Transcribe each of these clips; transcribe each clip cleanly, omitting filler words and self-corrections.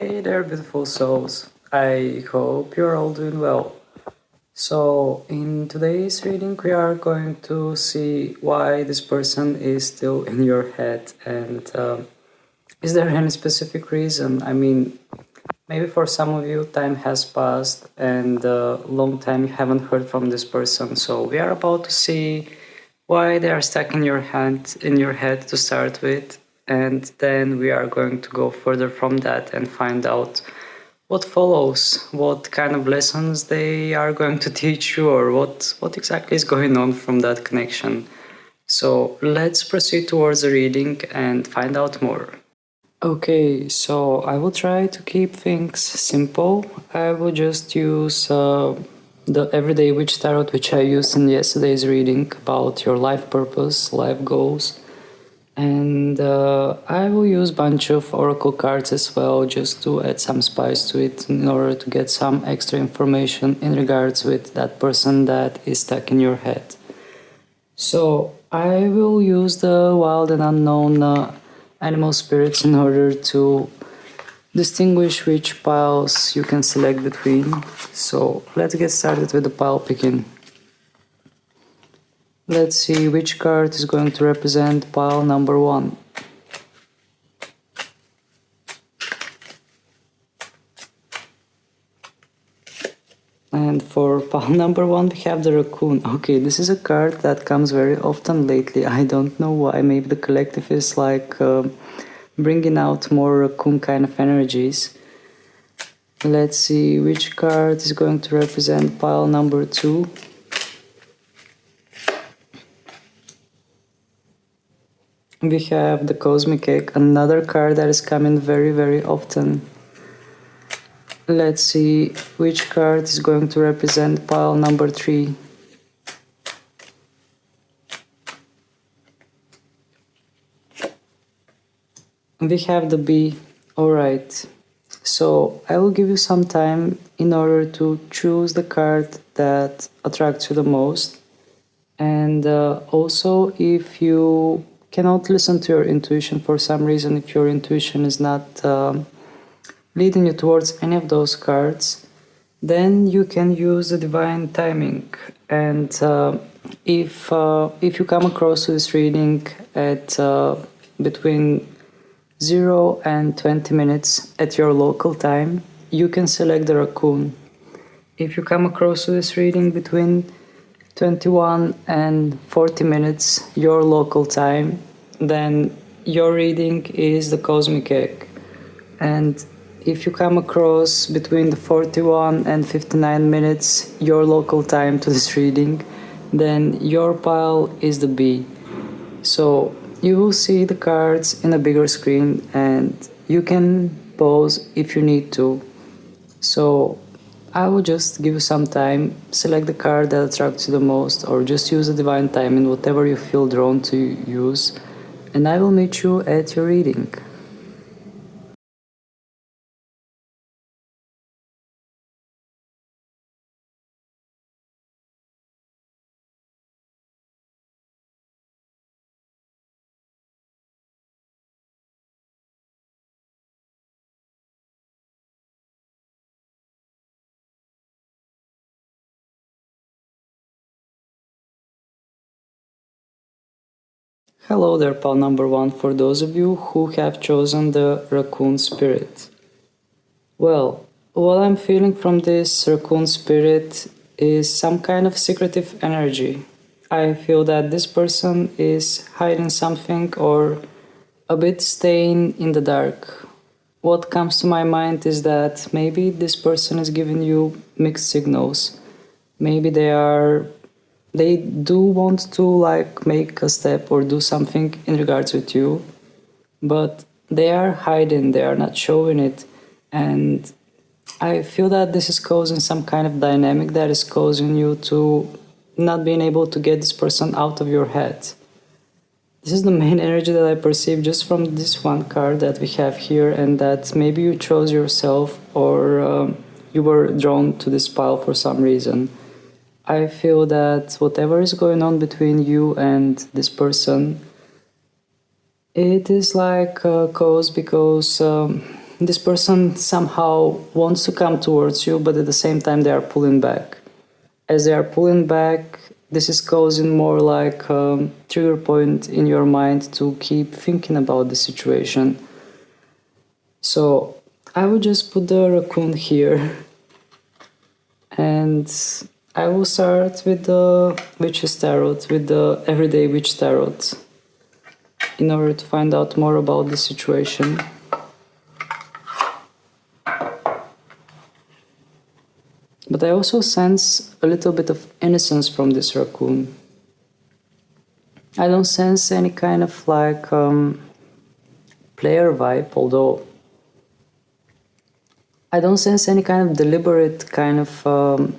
Hey there, beautiful souls. I hope you're all doing well. So, in today's reading, we are going to see why this person is still in your head, and is there any specific reason? I mean, maybe for some of you, time has passed, and a long time you haven't heard from this person. So, we are about to see why they are stuck in your head to start with, and then we are going to go further from that and find out what follows, what kind of lessons they are going to teach you, or what exactly is going on from that connection. So let's proceed towards the reading and find out more. Okay, so I will try to keep things simple. I will just use the everyday witch tarot which I used in yesterday's reading about your life purpose, life goals. And I will use a bunch of oracle cards as well, just to add some spice to it in order to get some extra information in regards with that person that is stuck in your head. So I will use the wild and unknown animal spirits in order to distinguish which piles you can select between. So let's get started with the pile picking. Let's see which card is going to represent pile number 1. And for pile number 1 we have the Raccoon. Okay, this is a card that comes very often lately. I don't know why. Maybe the collective is like bringing out more Raccoon kind of energies. Let's see which card is going to represent pile number 2. We have the Cosmic Egg, another card that is coming very often. Let's see which card is going to represent pile number 3. We have the Bee. Alright, so I will give you some time in order to choose the card that attracts you the most. And also, if you cannot listen to your intuition for some reason, if your intuition is not leading you towards any of those cards, then you can use the divine timing. And if you come across this reading at between 0 and 20 minutes at your local time, you can select the Raccoon. If you come across this reading between 21 and 40 minutes your local time, then your reading is the Cosmic Egg. And if you come across between the 41 and 59 minutes your local time to this reading, then your pile is the Bee. So you will see the cards in a bigger screen and you can pause if you need to. So I will just give you some time, select the card that attracts you the most, or just use the divine timing, whatever you feel drawn to use, and I will meet you at your reading. Hello there, pal number 1, for those of you who have chosen the Raccoon Spirit. Well, what I'm feeling from this Raccoon Spirit is some kind of secretive energy. I feel that this person is hiding something or a bit staying in the dark. What comes to my mind is that maybe this person is giving you mixed signals. Maybe they do want to like make a step or do something in regards with you, but they are hiding, they are not showing it. And I feel that this is causing some kind of dynamic that is causing you to not being able to get this person out of your head. This is the main energy that I perceive just from this one card that we have here, and that maybe you chose yourself or you were drawn to this pile for some reason. I feel that whatever is going on between you and this person, it is like caused because this person somehow wants to come towards you, but at the same time they are pulling back. As they are pulling back, this is causing more like a trigger point in your mind to keep thinking about the situation. So I will just put the raccoon here, and I will start with the Witch's Tarot, with the Everyday Witch Tarot, in order to find out more about the situation. But I also sense a little bit of innocence from this raccoon. I don't sense any kind of like player vibe, although I don't sense any kind of deliberate kind of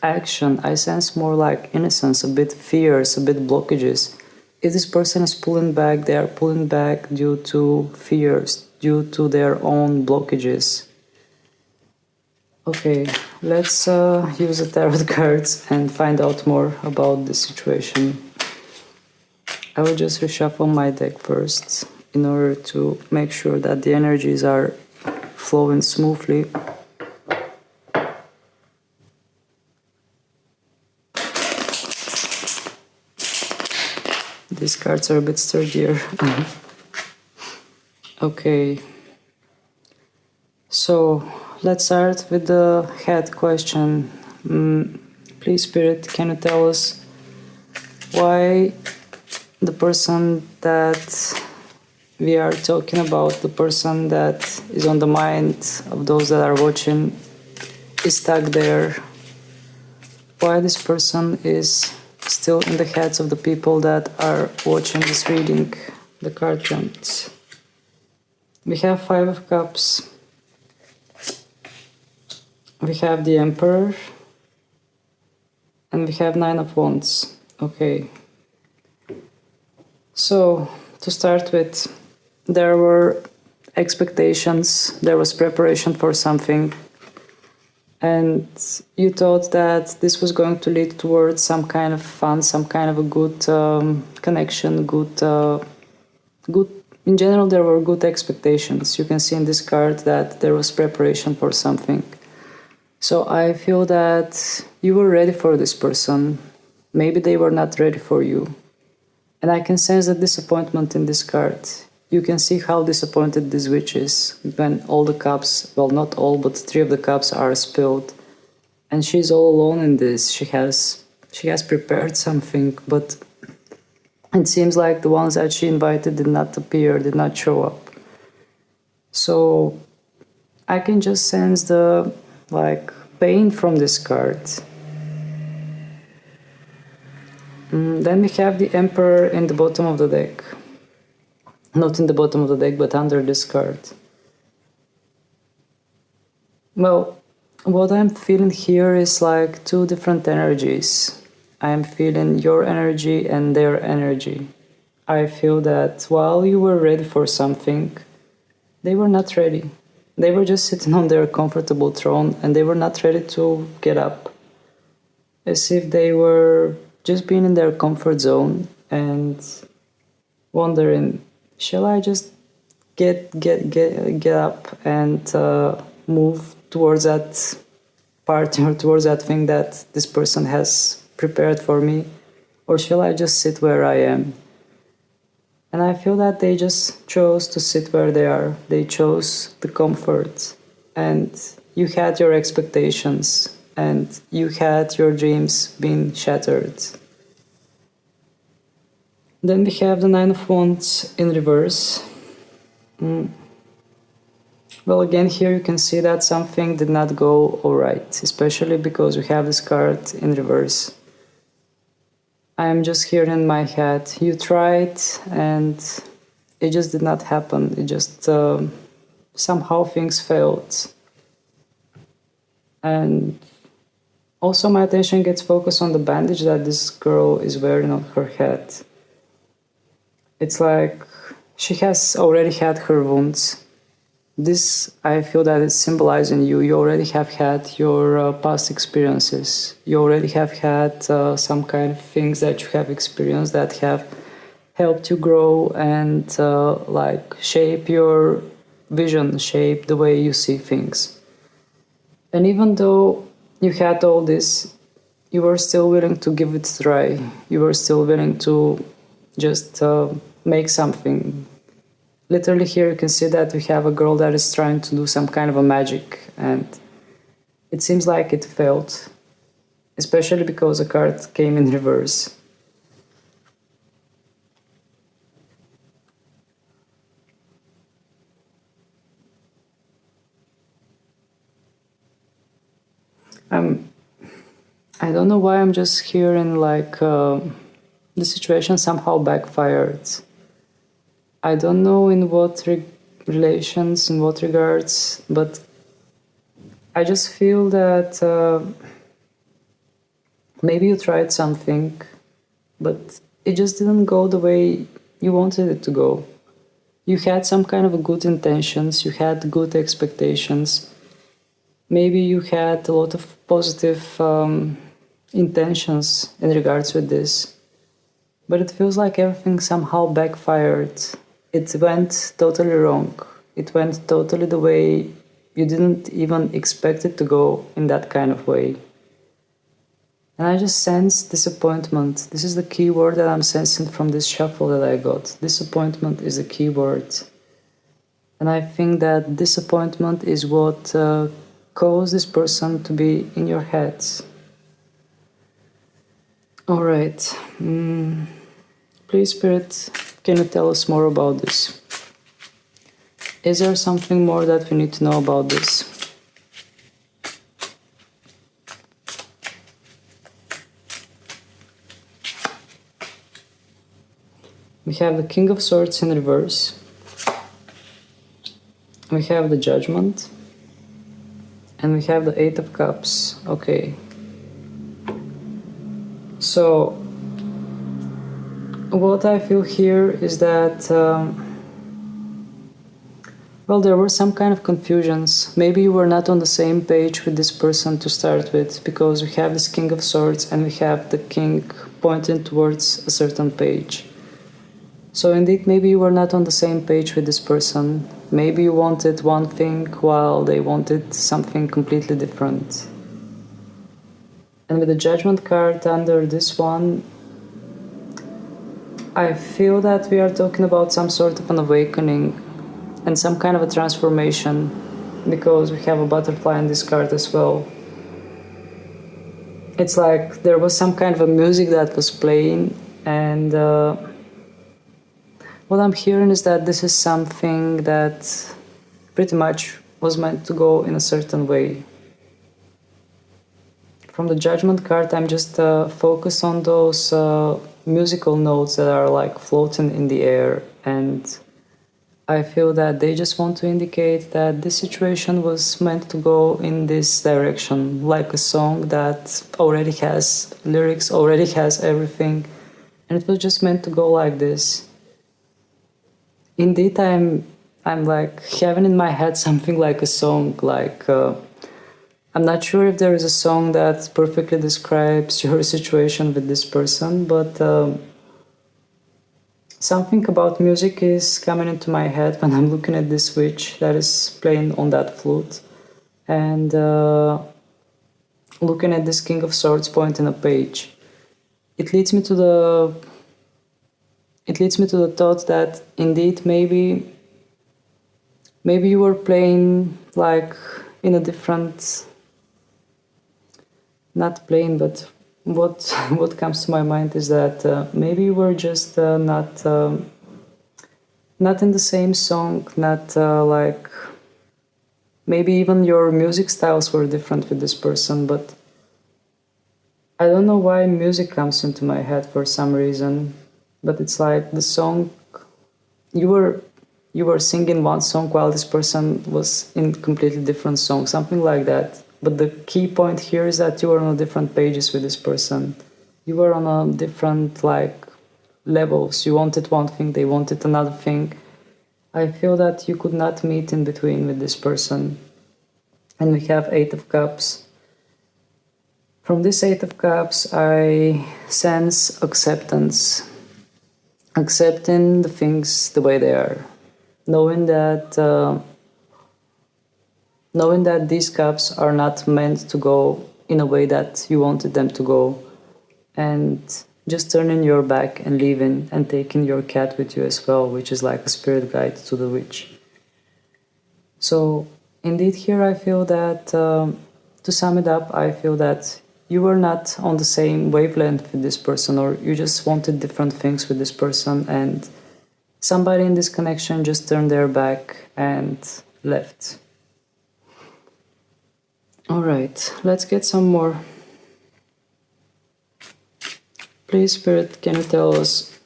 action. I sense more like innocence, a bit fears, a bit blockages. If this person is pulling back, they are pulling back due to fears, due to their own blockages. Okay, let's use the tarot cards and find out more about the situation. I will just reshuffle my deck first in order to make sure that the energies are flowing smoothly. These cards are a bit sturdier. Okay, so let's start with the head question. Please, Spirit, can you tell us why the person that we are talking about, the person that is on the mind of those that are watching, is stuck there? Why this person is still in the heads of the people that are watching this reading? The card jumped. We have Five of Cups. We have the Emperor. And we have Nine of Wands. Okay. So, to start with, there were expectations, there was preparation for something, and you thought that this was going to lead towards some kind of fun, some kind of a good connection, good. In general, there were good expectations. You can see in this card that there was preparation for something. So I feel that you were ready for this person. Maybe they were not ready for you. And I can sense the disappointment in this card. You can see how disappointed this witch is when all the cups, well, not all, but 3 of the cups are spilled. And she's all alone in this. She has prepared something, but it seems like the ones that she invited did not appear, did not show up. So I can just sense the pain from this card. Then we have the Emperor in the bottom of the deck. Not in the bottom of the deck, but under this card. Well, what I'm feeling here is like 2 different energies. I'm feeling your energy and their energy. I feel that while you were ready for something, they were not ready. They were just sitting on their comfortable throne and they were not ready to get up. As if they were just being in their comfort zone and wondering, shall I just get up and move towards that party or towards that thing that this person has prepared for me, or shall I just sit where I am? And I feel that they just chose to sit where they are. They chose the comfort, and you had your expectations and you had your dreams being shattered. Then we have the Nine of Wands in reverse. Well, again, here you can see that something did not go alright, especially because we have this card in reverse. I'm just here in my head. You tried and it just did not happen. It just somehow things failed. And also my attention gets focused on the bandage that this girl is wearing on her head. It's like she has already had her wounds. This, I feel that it's symbolizing you. You already have had your past experiences. You already have had some kind of things that you have experienced that have helped you grow and shape your vision shape the way you see things. And even though you had all this, you were still willing to give it a try. You were still willing to just make something. Literally here you can see that we have a girl that is trying to do some kind of a magic, and it seems like it failed, especially because the card came in reverse. I don't know why I'm just hearing like the situation somehow backfired. I don't know in what relations, in what regards, but I just feel that maybe you tried something, but it just didn't go the way you wanted it to go. You had some kind of good intentions, you had good expectations. Maybe you had a lot of positive intentions in regards with this, but it feels like everything somehow backfired. It went totally wrong. It went totally the way you didn't even expect it to go in that kind of way. And I just sense disappointment. This is the key word that I'm sensing from this shuffle that I got. Disappointment is the key word. And I think that disappointment is what caused this person to be in your head. Alright. Please, Spirit, can you tell us more about this? Is there something more that we need to know about this? We have the King of Swords in reverse. We have the Judgment. And we have the Eight of Cups. Okay. So, what I feel here is that, well, there were some kind of confusions. Maybe you were not on the same page with this person to start with, because we have this King of Swords and we have the King pointing towards a certain page. So indeed, maybe you were not on the same page with this person. Maybe you wanted one thing while they wanted something completely different. And with the Judgment card under this one, I feel that we are talking about some sort of an awakening and some kind of a transformation, because we have a butterfly in this card as well. It's like there was some kind of a music that was playing, and what I'm hearing is that this is something that pretty much was meant to go in a certain way. From the Judgment card, I'm just focused on those musical notes that are like floating in the air, and I feel that they just want to indicate that this situation was meant to go in this direction, like a song that already has lyrics, already has everything, and it was just meant to go like this. Indeed, I'm like having in my head something like a song, like I'm not sure if there is a song that perfectly describes your situation with this person, but something about music is coming into my head when I'm looking at this witch that is playing on that flute, and looking at this King of Swords pointing a page. It leads me to the thought that indeed maybe you were playing like in a different, not playing, but what comes to my mind is that maybe you were just not in the same song, not like, maybe even your music styles were different with this person, but I don't know why music comes into my head for some reason. But it's like the song, you were singing one song while this person was in completely different song, something like that. But the key point here is that you were on different pages with this person. You were on a different like levels. You wanted one thing, they wanted another thing. I feel that you could not meet in between with this person. And we have Eight of Cups. From this Eight of Cups, I sense acceptance. Accepting the things the way they are, knowing that knowing that these cups are not meant to go in a way that you wanted them to go, and just turning your back and leaving and taking your cat with you as well, which is like a spirit guide to the witch. So, indeed, here I feel that, to sum it up, I feel that you were not on the same wavelength with this person, or you just wanted different things with this person, and somebody in this connection just turned their back and left. Alright, let's get some more. Please, Spirit, can you tell us,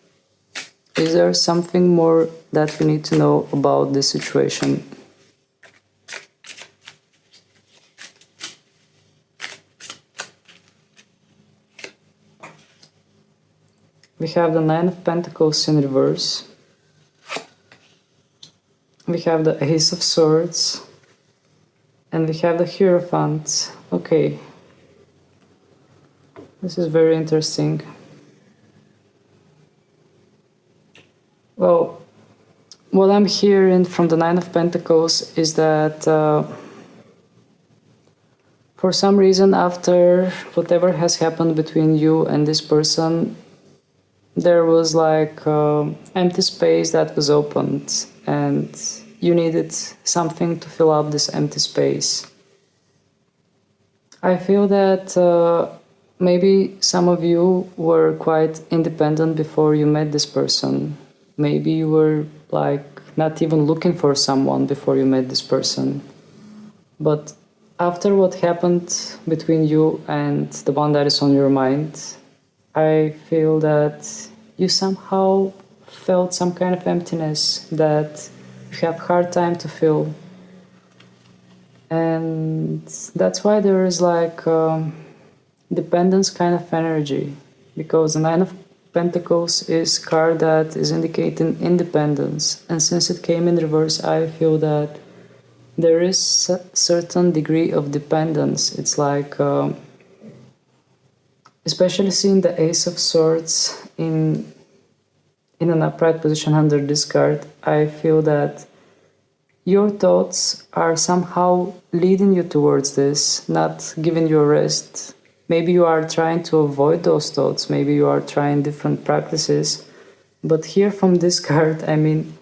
is there something more that we need to know about this situation? We have the Nine of Pentacles in reverse. We have the Ace of Swords. And we have the Hierophant. Okay. This is very interesting. Well, what I'm hearing from the Nine of Pentacles is that for some reason, after whatever has happened between you and this person, there was like empty space that was opened, and you needed something to fill up this empty space. I feel that maybe some of you were quite independent before you met this person. Maybe you were like not even looking for someone before you met this person. But after what happened between you and the one that is on your mind, I feel that you somehow felt some kind of emptiness that you have hard time to fill. And that's why there is like dependence kind of energy, because the Nine of Pentacles is a card that is indicating independence, and since it came in reverse, I feel that there is a certain degree of dependence. It's like especially seeing the Ace of Swords in an upright position under this card, I feel that your thoughts are somehow leading you towards this, not giving you a rest. Maybe you are trying to avoid those thoughts, maybe you are trying different practices, but here from this card, I mean,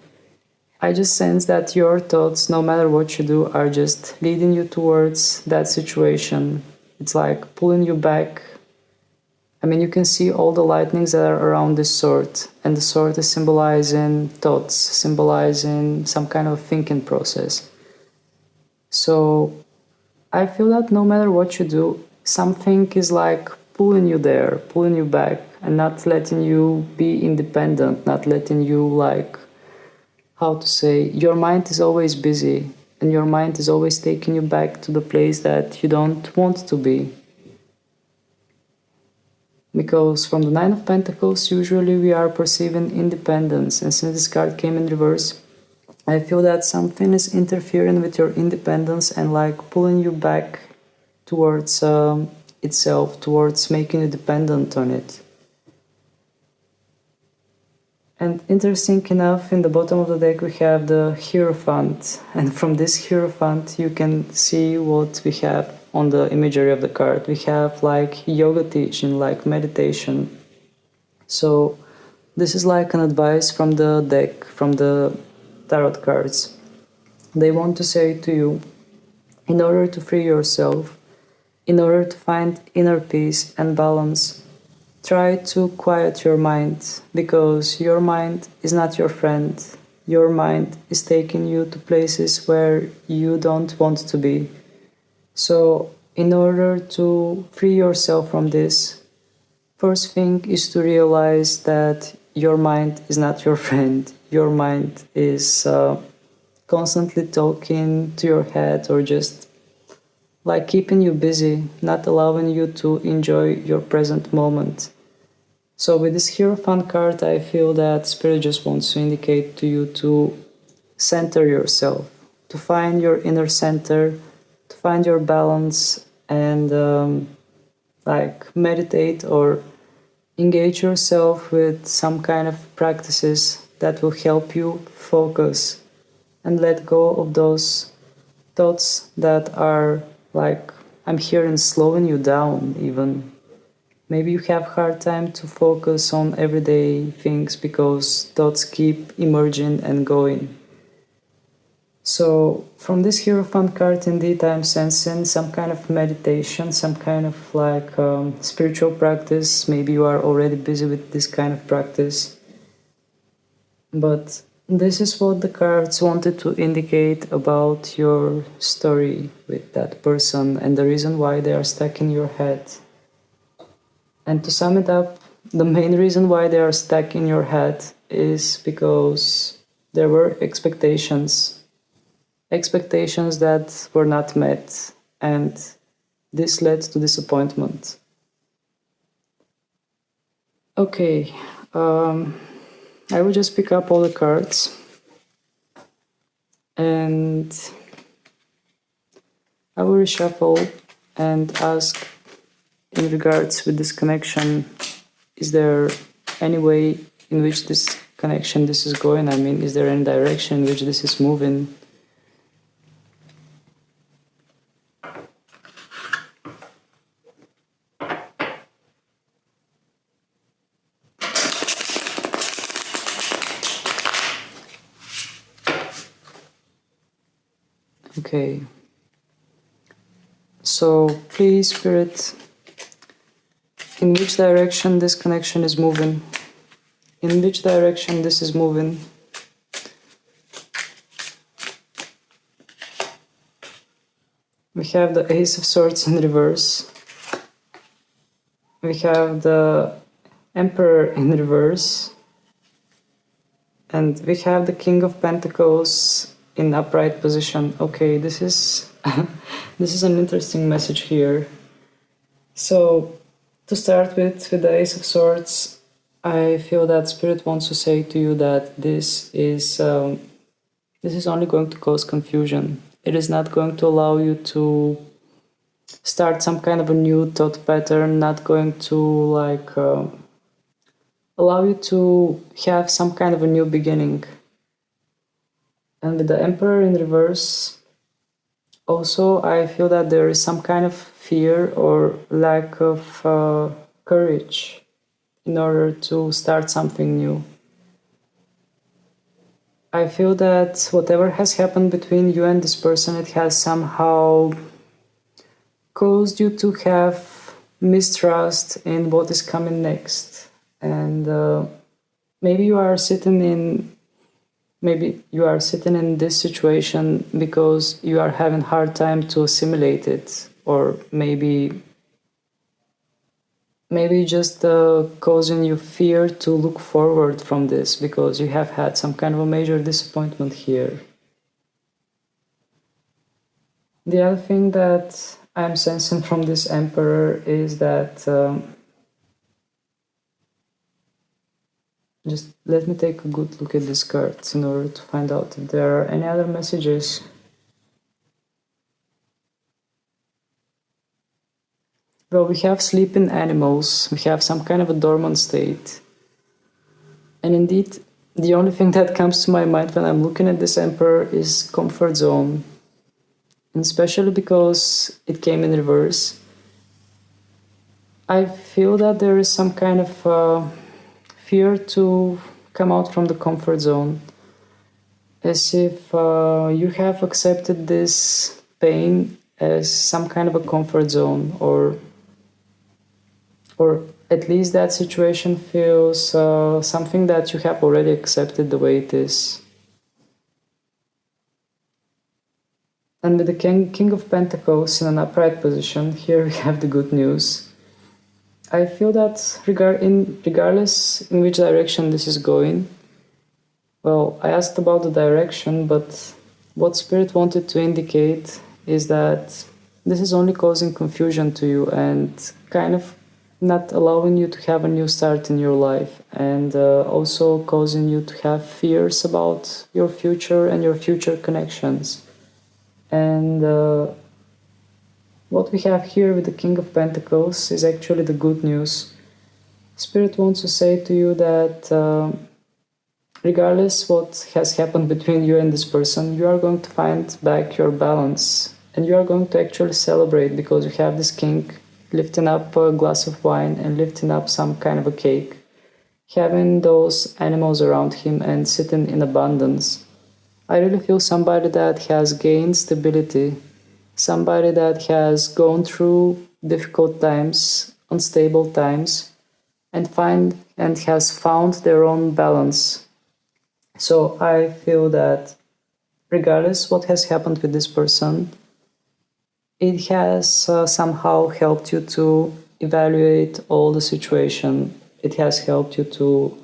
I just sense that your thoughts, no matter what you do, are just leading you towards that situation. It's like pulling you back. I mean, you can see all the lightnings that are around this sword, and the sword is symbolizing thoughts, symbolizing some kind of thinking process. So I feel that no matter what you do, something is like pulling you there, pulling you back, and not letting you be independent, not letting you like, how to say, your mind is always busy, and your mind is always taking you back to the place that you don't want to be. Because from the Nine of Pentacles, usually we are perceiving independence, and since this card came in reverse, I feel that something is interfering with your independence and like pulling you back towards itself, towards making you dependent on it. And interesting enough, in the bottom of the deck we have the Hierophant, and from this Hierophant you can see what we have on the imagery of the card. We have like yoga teaching, like meditation. So this is like an advice from the deck, from the tarot cards. They want to say to you, in order to free yourself, in order to find inner peace and balance, try to quiet your mind, because your mind is not your friend. Your mind is taking you to places where you don't want to be. So, in order to free yourself from this, first thing is to realize that your mind is not your friend. Your mind is constantly talking to your head, or just like keeping you busy, not allowing you to enjoy your present moment. So with this Hierophant card, I feel that Spirit just wants to indicate to you to center yourself, to find your inner center, to find your balance, and like meditate or engage yourself with some kind of practices that will help you focus and let go of those thoughts that are like, I'm hearing slowing you down even. Maybe you have hard time to focus on everyday things because thoughts keep emerging and going. So from this Hierophant card, indeed, I'm sensing some kind of meditation, some kind of like spiritual practice. Maybe you are already busy with this kind of practice. But this is what the cards wanted to indicate about your story with that person and the reason why they are stuck in your head. And to sum it up, the main reason why they are stuck in your head is because there were expectations that were not met, and this led to disappointment. Okay, I will just pick up all the cards and I will reshuffle and ask, in regards with this connection, is there any way in which this connection this is going? I mean, is there any direction in which this is moving? Okay. So please, Spirit, in which direction this connection is moving? In which direction this is moving? We have the Ace of Swords in reverse. We have the Emperor in reverse. And we have the King of Pentacles in upright position. Okay, this is this is an interesting message here. So to start with the Ace of Swords, I feel that Spirit wants to say to you that this is only going to cause confusion. It is not going to allow you to start some kind of a new thought pattern, not going to like allow you to have some kind of a new beginning. And with the Emperor in reverse, also I feel that there is some kind of fear or lack of courage in order to start something new. I feel that whatever has happened between you and this person, it has somehow caused you to have mistrust in what is coming next. And maybe you are sitting in this situation because you are having hard time to assimilate it, or maybe just causing you fear to look forward from this because you have had some kind of a major disappointment here. The other thing that I'm sensing from this Emperor is that just let me take a good look at these cards in order to find out if there are any other messages. Well, we have sleeping animals, we have some kind of a dormant state. And indeed, the only thing that comes to my mind when I'm looking at this Emperor is comfort zone. And especially because it came in reverse. I feel that there is some kind of fear to come out from the comfort zone. As if you have accepted this pain as some kind of a comfort zone, or at least that situation feels something that you have already accepted the way it is. And with the King of Pentacles in an upright position, here we have the good news. I feel that regardless in which direction this is going, well, I asked about the direction, but what Spirit wanted to indicate is that this is only causing confusion to you and kind of not allowing you to have a new start in your life, and also causing you to have fears about your future and your future connections. And what we have here with the King of Pentacles is actually the good news. Spirit wants to say to you that Regardless what has happened between you and this person, you are going to find back your balance and you are going to actually celebrate because you have this king lifting up a glass of wine and lifting up some kind of a cake, having those animals around him and sitting in abundance. I really feel somebody that has gained stability, somebody that has gone through difficult times, unstable times, and has found their own balance. So I feel that regardless what has happened with this person, it has somehow helped you to evaluate all the situation. It has helped you to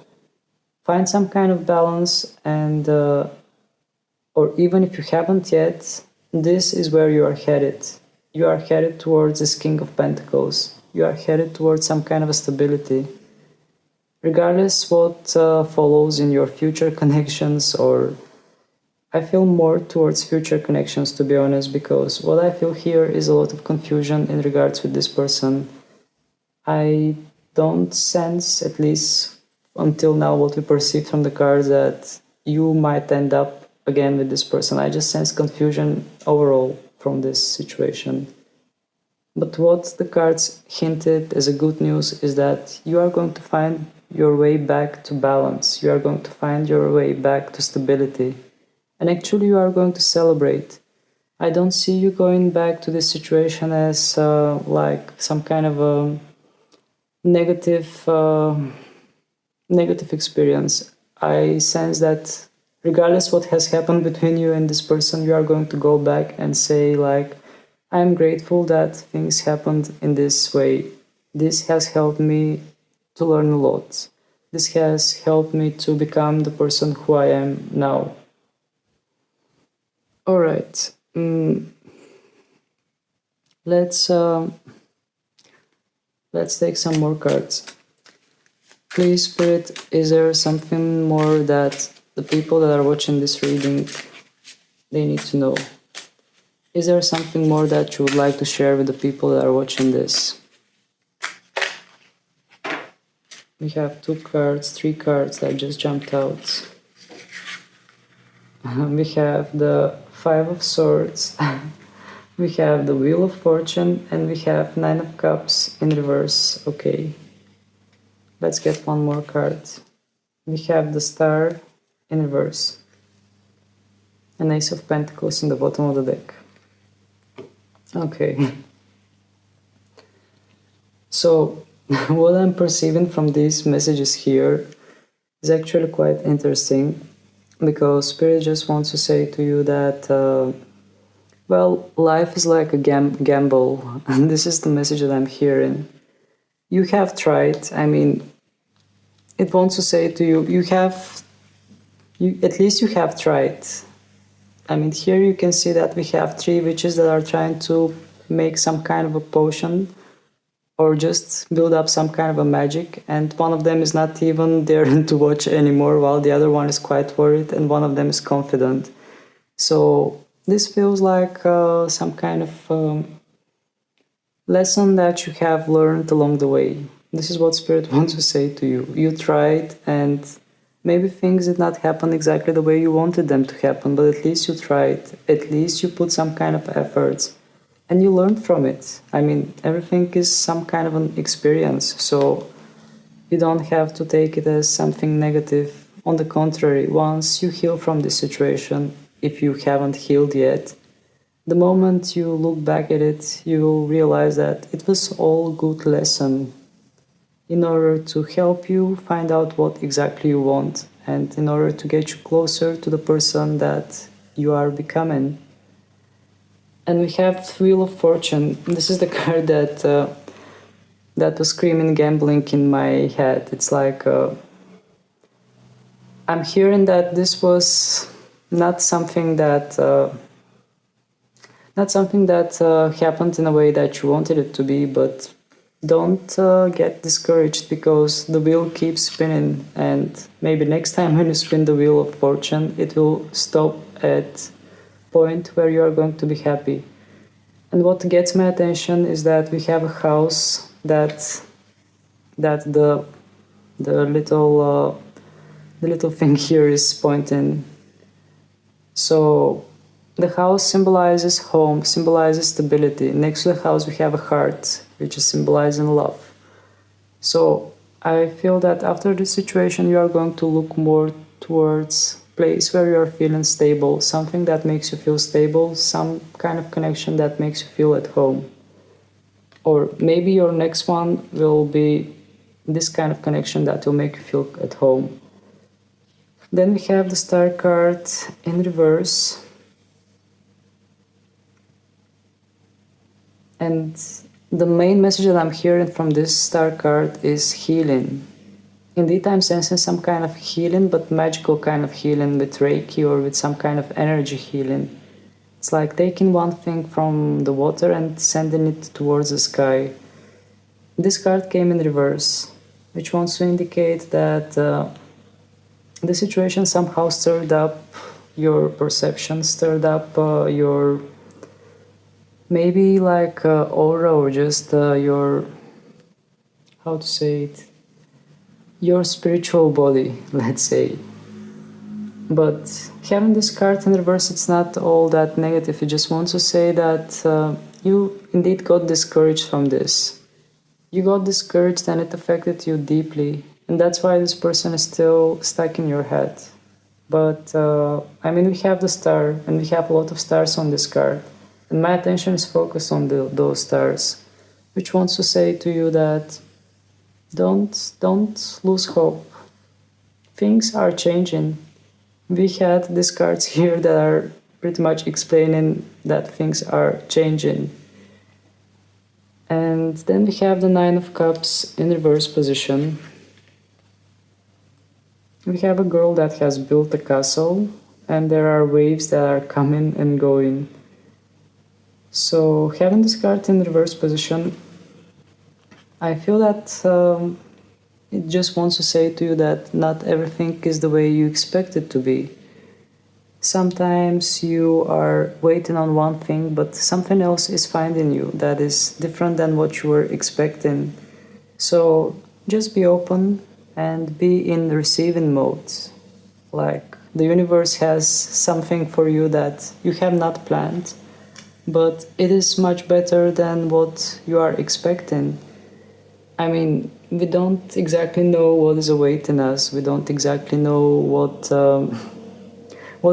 find some kind of balance, and or even if you haven't yet, this is where you are headed. You are headed towards this King of Pentacles. You are headed towards some kind of a stability. Regardless what follows in your future connections, or I feel more towards future connections, to be honest, because what I feel here is a lot of confusion in regards with this person. I don't sense, at least until now, what we perceive from the cards, that you might end up again with this person. I just sense confusion overall from this situation. But what the cards hinted as a good news is that you are going to find your way back to balance. You are going to find your way back to stability. And actually you are going to celebrate. I don't see you going back to this situation as like some kind of a negative experience. I sense that regardless what has happened between you and this person, you are going to go back and say like, I'm grateful that things happened in this way. This has helped me to learn a lot. This has helped me to become the person who I am now. All right. Let's take some more cards. Please, Spirit, is there something more that the people that are watching this reading, they need to know? Is there something more that you would like to share with the people that are watching this? We have 3 cards that just jumped out. We have the 5 of Swords, we have the Wheel of Fortune, and we have 9 of Cups in reverse. Okay, let's get one more card. We have the Star in reverse, and Ace of Pentacles in the bottom of the deck. Okay, so what I'm perceiving from these messages here is actually quite interesting, because Spirit just wants to say to you that well, life is like a gamble, and this is the message that I'm hearing. You have tried. I mean, it wants to say to you, at least you have tried. I mean, here you can see that we have 3 witches that are trying to make some kind of a potion or just build up some kind of a magic, and one of them is not even daring to watch anymore, while the other one is quite worried, and one of them is confident. So this feels like some kind of lesson that you have learned along the way. This is what Spirit wants to say to you. You tried, and maybe things did not happen exactly the way you wanted them to happen, but at least you tried. At least you put some kind of efforts, and you learned from it. I mean, everything is some kind of an experience, so you don't have to take it as something negative. On the contrary, once you heal from this situation, if you haven't healed yet, the moment you look back at it, you will realize that it was all good lesson in order to help you find out what exactly you want, and in order to get you closer to the person that you are becoming. And we have Wheel of Fortune. This is the card that was screaming gambling in my head. It's like I'm hearing that this was not something that happened in a way that you wanted it to be, but don't get discouraged, because the wheel keeps spinning, and maybe next time when you spin the Wheel of Fortune, it will stop at point where you are going to be happy. And what gets my attention is that we have a house that the little the little thing here is pointing. So the house symbolizes home, symbolizes stability. Next to the house we have a heart, which is symbolizing love. So I feel that after this situation you are going to look more towards place where you are feeling stable, something that makes you feel stable, some kind of connection that makes you feel at home. Or maybe your next one will be this kind of connection that will make you feel at home. Then we have the star card in reverse. And the main message that I'm hearing from this star card is healing. Indeed, I'm sensing some kind of healing, but magical kind of healing with Reiki or with some kind of energy healing. It's like taking one thing from the water and sending it towards the sky. This card came in reverse, which wants to indicate that the situation somehow stirred up your perception, stirred up your maybe like aura or just your, how to say it, your spiritual body, let's say. But having this card in reverse, it's not all that negative. It just wants to say that you indeed got discouraged from this. You got discouraged and it affected you deeply. And that's why this person is still stuck in your head. But I mean, we have the star and we have a lot of stars on this card. And my attention is focused on those stars, which wants to say to you that don't lose hope. Things are changing. We had these cards here that are pretty much explaining that things are changing. And then we have the Nine of Cups in reverse position. We have a girl that has built a castle, and there are waves that are coming and going. So having this card in reverse position, I feel that it just wants to say to you that not everything is the way you expect it to be. Sometimes you are waiting on one thing, but something else is finding you that is different than what you were expecting. So just be open and be in receiving mode. Like the universe has something for you that you have not planned, but it is much better than what you are expecting. I mean, we don't exactly know what is awaiting us. We don't exactly know what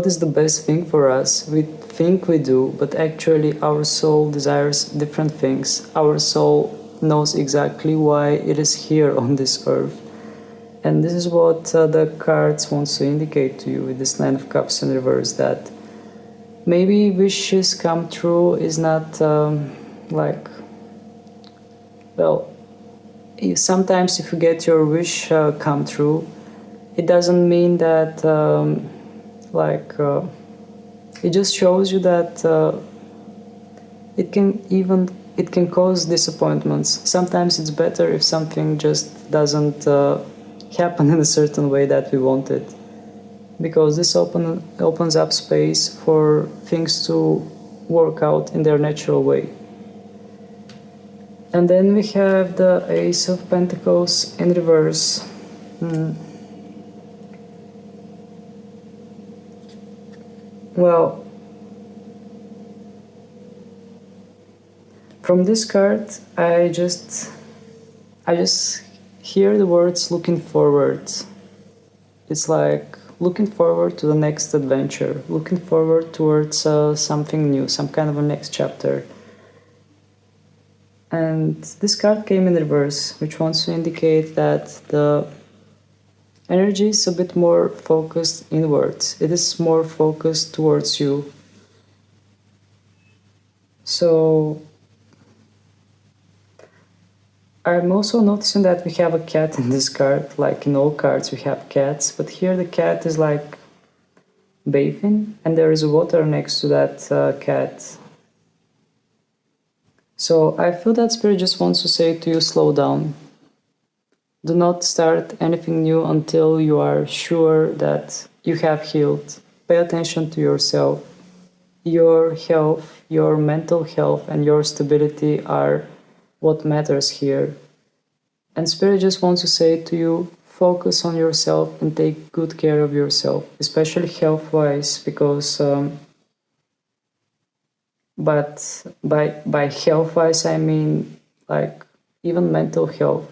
is the best thing for us. We think we do, but actually our soul desires different things. Our soul knows exactly why it is here on this earth. And this is what the cards wants to indicate to you with this Nine of Cups in reverse, that maybe wishes come true is not like, well, sometimes if you get your wish come true, it doesn't mean that it just shows you that it can cause disappointments. Sometimes it's better if something just doesn't happen in a certain way that we want it, because this opens up space for things to work out in their natural way. And then we have the Ace of Pentacles in reverse. Well, from this card, I just hear the words looking forward. It's like looking forward to the next adventure, looking forward towards something new, some kind of a next chapter. And this card came in reverse, which wants to indicate that the energy is a bit more focused inwards. It is more focused towards you. So I'm also noticing that we have a cat in this card. Like in all cards we have cats, but here the cat is like bathing and there is water next to that cat. So I feel that Spirit just wants to say to you, slow down. Do not start anything new until you are sure that you have healed. Pay attention to yourself. Your health, your mental health, and your stability are what matters here. And Spirit just wants to say to you, focus on yourself and take good care of yourself, especially health wise, because but by health wise I mean like even mental health.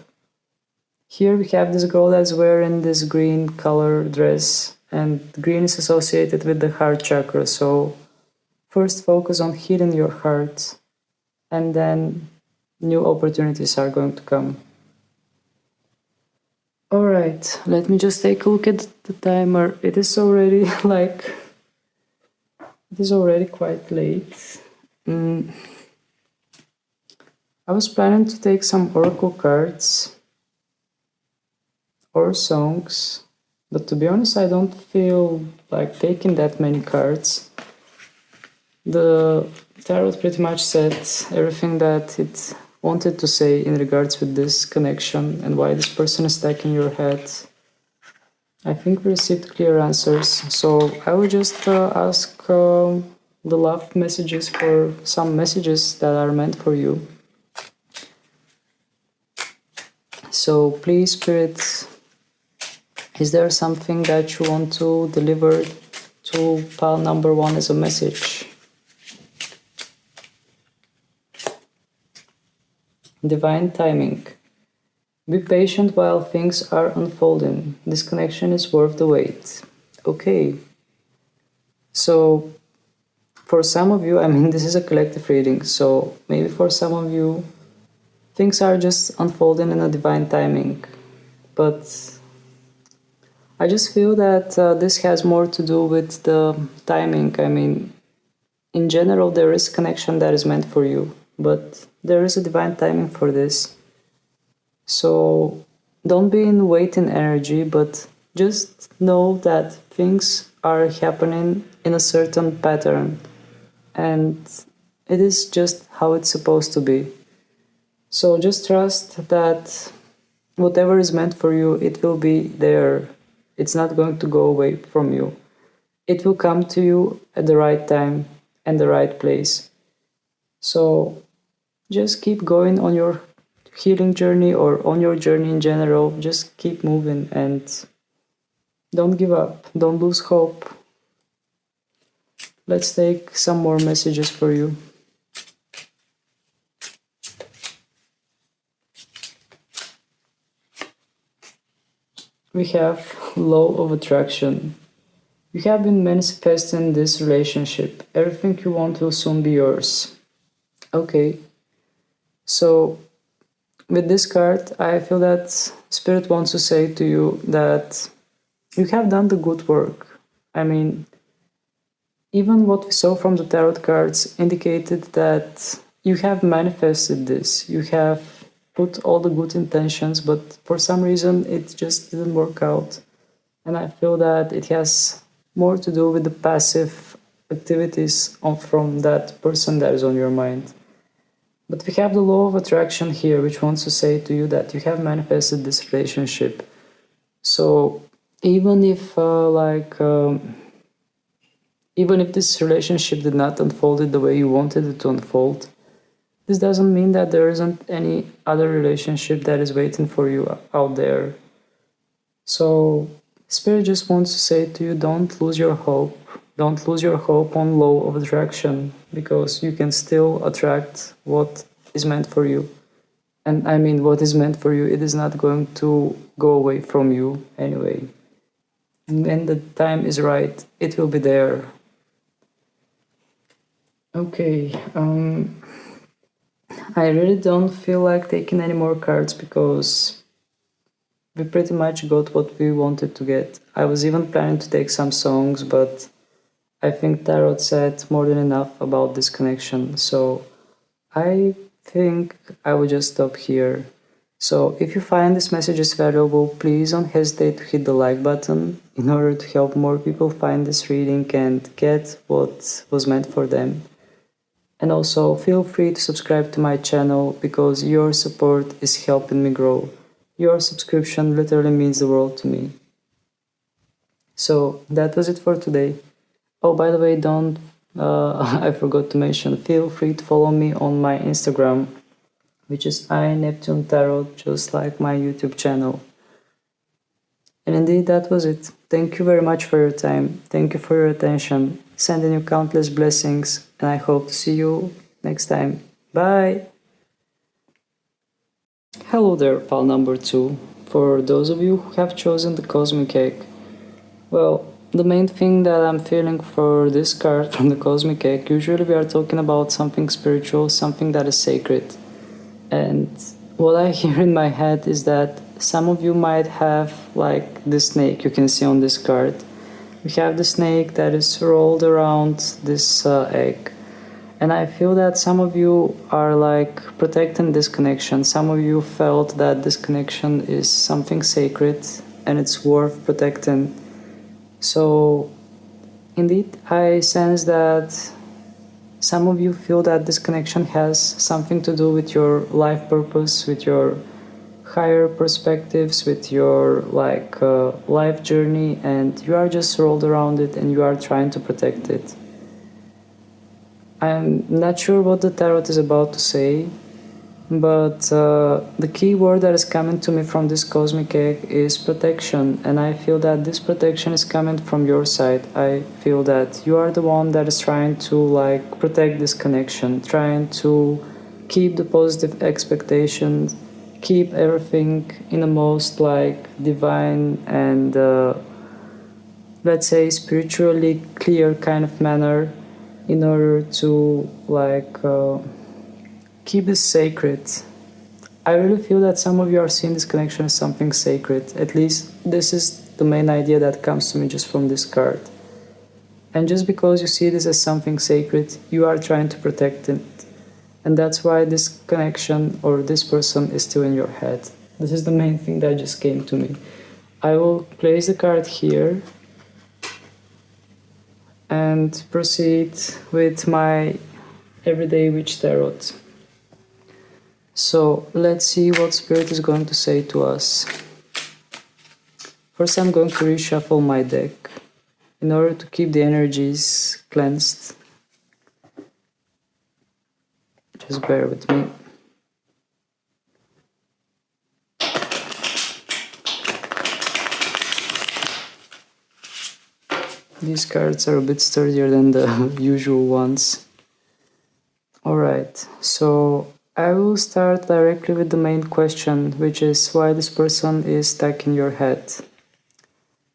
Here we have this girl that's wearing this green color dress, and green is associated with the heart chakra. So first focus on healing your heart, and then new opportunities are going to come. Alright, let me just take a look at the timer. It is already quite late. I was planning to take some oracle cards or songs, but to be honest, I don't feel like taking that many cards. The tarot pretty much said everything that it wanted to say in regards with this connection and why this person is stuck in your head. I think we received clear answers, so I will just ask the love messages for some messages that are meant for you. So please, Spirit, is there something that you want to deliver to pile number 1 as a message? Divine timing. Be patient while things are unfolding. This connection is worth the wait. Okay. So, for some of you, I mean, this is a collective reading, so maybe for some of you, things are just unfolding in a divine timing. But I just feel that this has more to do with the timing. I mean, in general, there is connection that is meant for you, but there is a divine timing for this. So don't be in waiting energy, but just know that things are happening in a certain pattern, and it is just how it's supposed to be. So just trust that whatever is meant for you, it will be there. It's not going to go away from you. It will come to you at the right time and the right place. So just keep going on your healing journey or on your journey in general. Just keep moving and don't give up. Don't lose hope. Let's take some more messages for you. We have law of attraction. You have been manifesting this relationship. Everything you want will soon be yours. Okay. So with this card, I feel that Spirit wants to say to you that you have done the good work. I mean, even what we saw from the tarot cards indicated that you have manifested this. You have put all the good intentions, but for some reason it just didn't work out. And I feel that it has more to do with the passive activities from that person that is on your mind. But we have the law of attraction here, which wants to say to you that you have manifested this relationship. So even if even if this relationship did not unfold it the way you wanted it to unfold, this doesn't mean that there isn't any other relationship that is waiting for you out there. So Spirit just wants to say to you, don't lose your hope. Don't lose your hope on law of attraction, because you can still attract what is meant for you. And I mean, what is meant for you, it is not going to go away from you anyway. And when the time is right, it will be there. Okay, I really don't feel like taking any more cards because we pretty much got what we wanted to get. I was even planning to take some songs, but I think Tarot said more than enough about this connection, so I think I will just stop here. So if you find this messages valuable, please don't hesitate to hit the like button in order to help more people find this reading and get what was meant for them. And also feel free to subscribe to my channel because your support is helping me grow. Your subscription literally means the world to me. So that was it for today. Oh, by the way, don't I forgot to mention, feel free to follow me on my Instagram, which is iNeptuneTarot, just like my YouTube channel. And indeed, that was it. Thank you very much for your time. Thank you for your attention. Sending you countless blessings, and I hope to see you next time. Bye! Hello there, pal number 2. For those of you who have chosen the Cosmic Egg, well, the main thing that I'm feeling for this card from the Cosmic Egg, usually we are talking about something spiritual, something that is sacred. And what I hear in my head is that some of you might have like the snake you can see on this card. We have the snake that is rolled around this egg. And I feel that some of you are like protecting this connection. Some of you felt that this connection is something sacred and it's worth protecting. So, indeed, I sense that some of you feel that this connection has something to do with your life purpose, with your higher perspectives, with your life journey, and you are just rolled around it and you are trying to protect it. I'm not sure what the tarot is about to say, but the key word that is coming to me from this cosmic egg is protection, and I feel that this protection is coming from your side. I feel that you are the one that is trying to protect this connection, trying to keep the positive expectations, keep everything in the most divine and let's say spiritually clear kind of manner, in order to keep this sacred. I really feel that some of you are seeing this connection as something sacred. At least this is the main idea that comes to me just from this card. And just because you see this as something sacred, you are trying to protect it. And that's why this connection or this person is still in your head. This is the main thing that just came to me. I will place the card here and proceed with my everyday witch tarot. So let's see what Spirit is going to say to us. First, I'm going to reshuffle my deck in order to keep the energies cleansed. Just bear with me. These cards are a bit sturdier than the usual ones. Alright, so I will start directly with the main question, which is why this person is stuck in your head.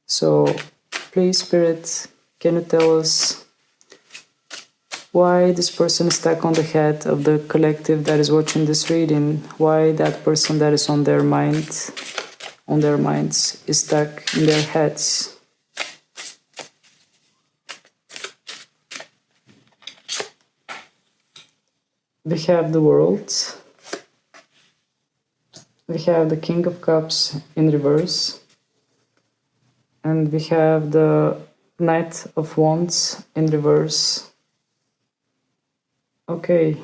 So, please, Spirit, can you tell us why this person is stuck on the head of the collective that is watching this reading? Why that person that is on their minds, is stuck in their heads? We have the World. We have the King of Cups in reverse. And we have the Knight of Wands in reverse. Okay,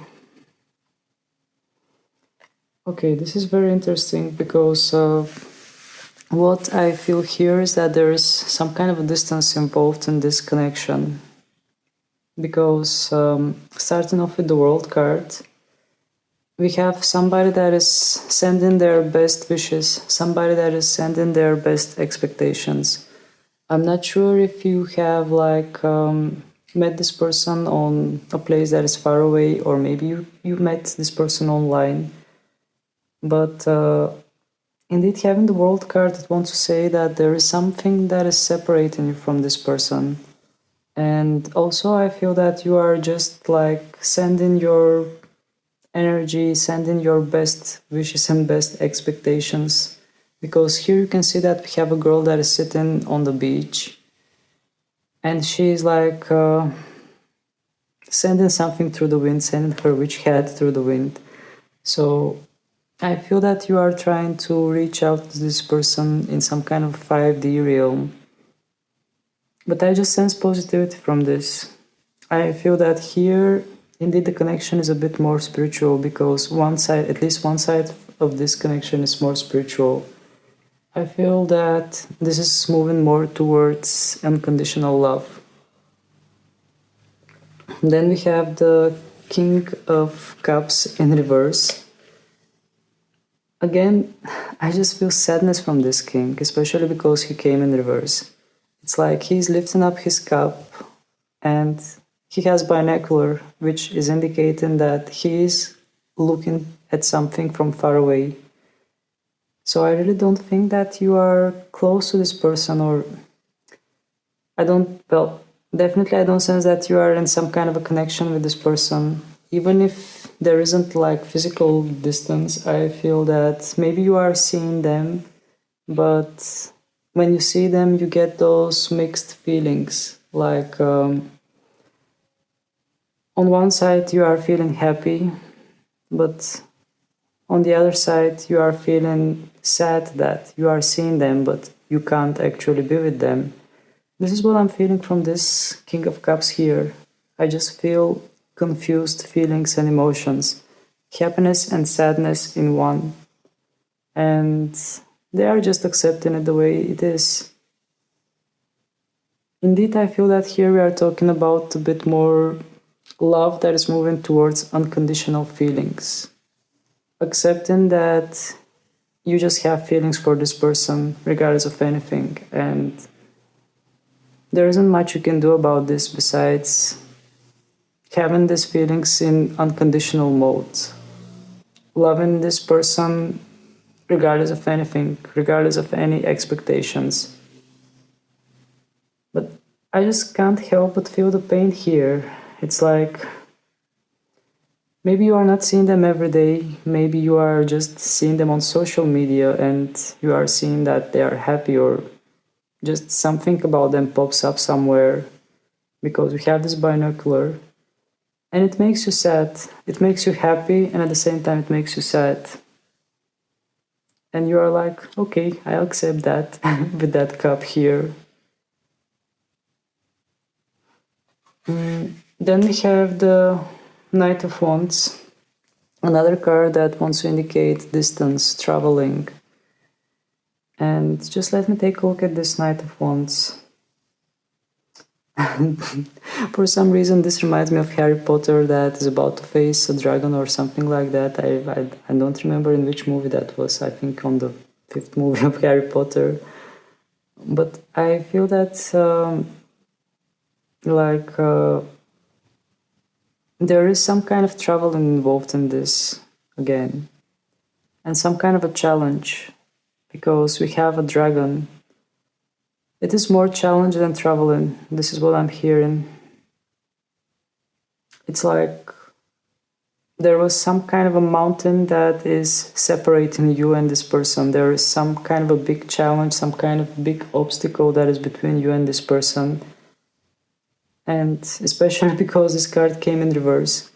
this is very interesting because what I feel here is that there is some kind of a distance involved in this connection. Because starting off with the World card, we have somebody that is sending their best wishes, somebody that is sending their best expectations. I'm not sure if you have met this person on a place that is far away, or maybe you met this person online. But indeed, having the World card, it wants to say that there is something that is separating you from this person. And also I feel that you are just sending your energy, sending your best wishes and best expectations. Because here you can see that we have a girl that is sitting on the beach. And she is sending something through the wind, sending her witch hat through the wind. So I feel that you are trying to reach out to this person in some kind of 5D realm. But I just sense positivity from this. I feel that here, indeed, the connection is a bit more spiritual because at least one side of this connection is more spiritual. I feel that this is moving more towards unconditional love. Then we have the King of Cups in reverse. Again, I just feel sadness from this king, especially because he came in reverse. It's like he's lifting up his cup and he has binocular, which is indicating that he is looking at something from far away. So I really don't think that you are close to this person, or I don't, well, definitely I don't sense that you are in some kind of a connection with this person. Even if there isn't like physical distance, I feel that maybe you are seeing them, but when you see them, you get those mixed feelings. Like, on one side, you are feeling happy, but on the other side, you are feeling sad that you are seeing them, but you can't actually be with them. This is what I'm feeling from this King of Cups here. I just feel confused feelings and emotions, happiness and sadness in one. And they are just accepting it the way it is. Indeed, I feel that here we are talking about a bit more love that is moving towards unconditional feelings. Accepting that you just have feelings for this person regardless of anything, and there isn't much you can do about this besides having these feelings in unconditional mode, loving this person regardless of anything, regardless of any expectations. But I just can't help but feel the pain here. It's like maybe you are not seeing them every day, maybe you are just seeing them on social media and you are seeing that they are happy, or just something about them pops up somewhere because we have this binocular, and it makes you sad. It makes you happy, and at the same time, it makes you sad. And you are like, okay, I'll accept that with that cup here. Then we have the Knight of Wands, another card that wants to indicate distance, traveling. And just let me take a look at this Knight of Wands. For some reason, this reminds me of Harry Potter that is about to face a dragon or something like that. I don't remember in which movie that was. I think on the fifth movie of Harry Potter. But I feel that like there is some kind of travel involved in this again, and some kind of a challenge because we have a dragon. It is more challenge than traveling. This is what I'm hearing. It's like there was some kind of a mountain that is separating you and this person. There is some kind of a big challenge, some kind of big obstacle that is between you and this person. And especially because this card came in reverse.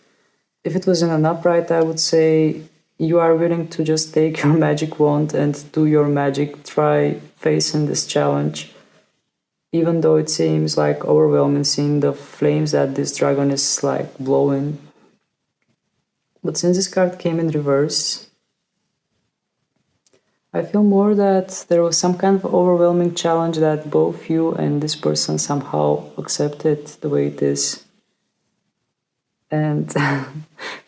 If it was in an upright, I would say you are willing to just take your magic wand and do your magic, try facing this challenge. Even though it seems like overwhelming seeing the flames that this dragon is like blowing. But since this card came in reverse, I feel more that there was some kind of overwhelming challenge that both you and this person somehow accepted the way it is. And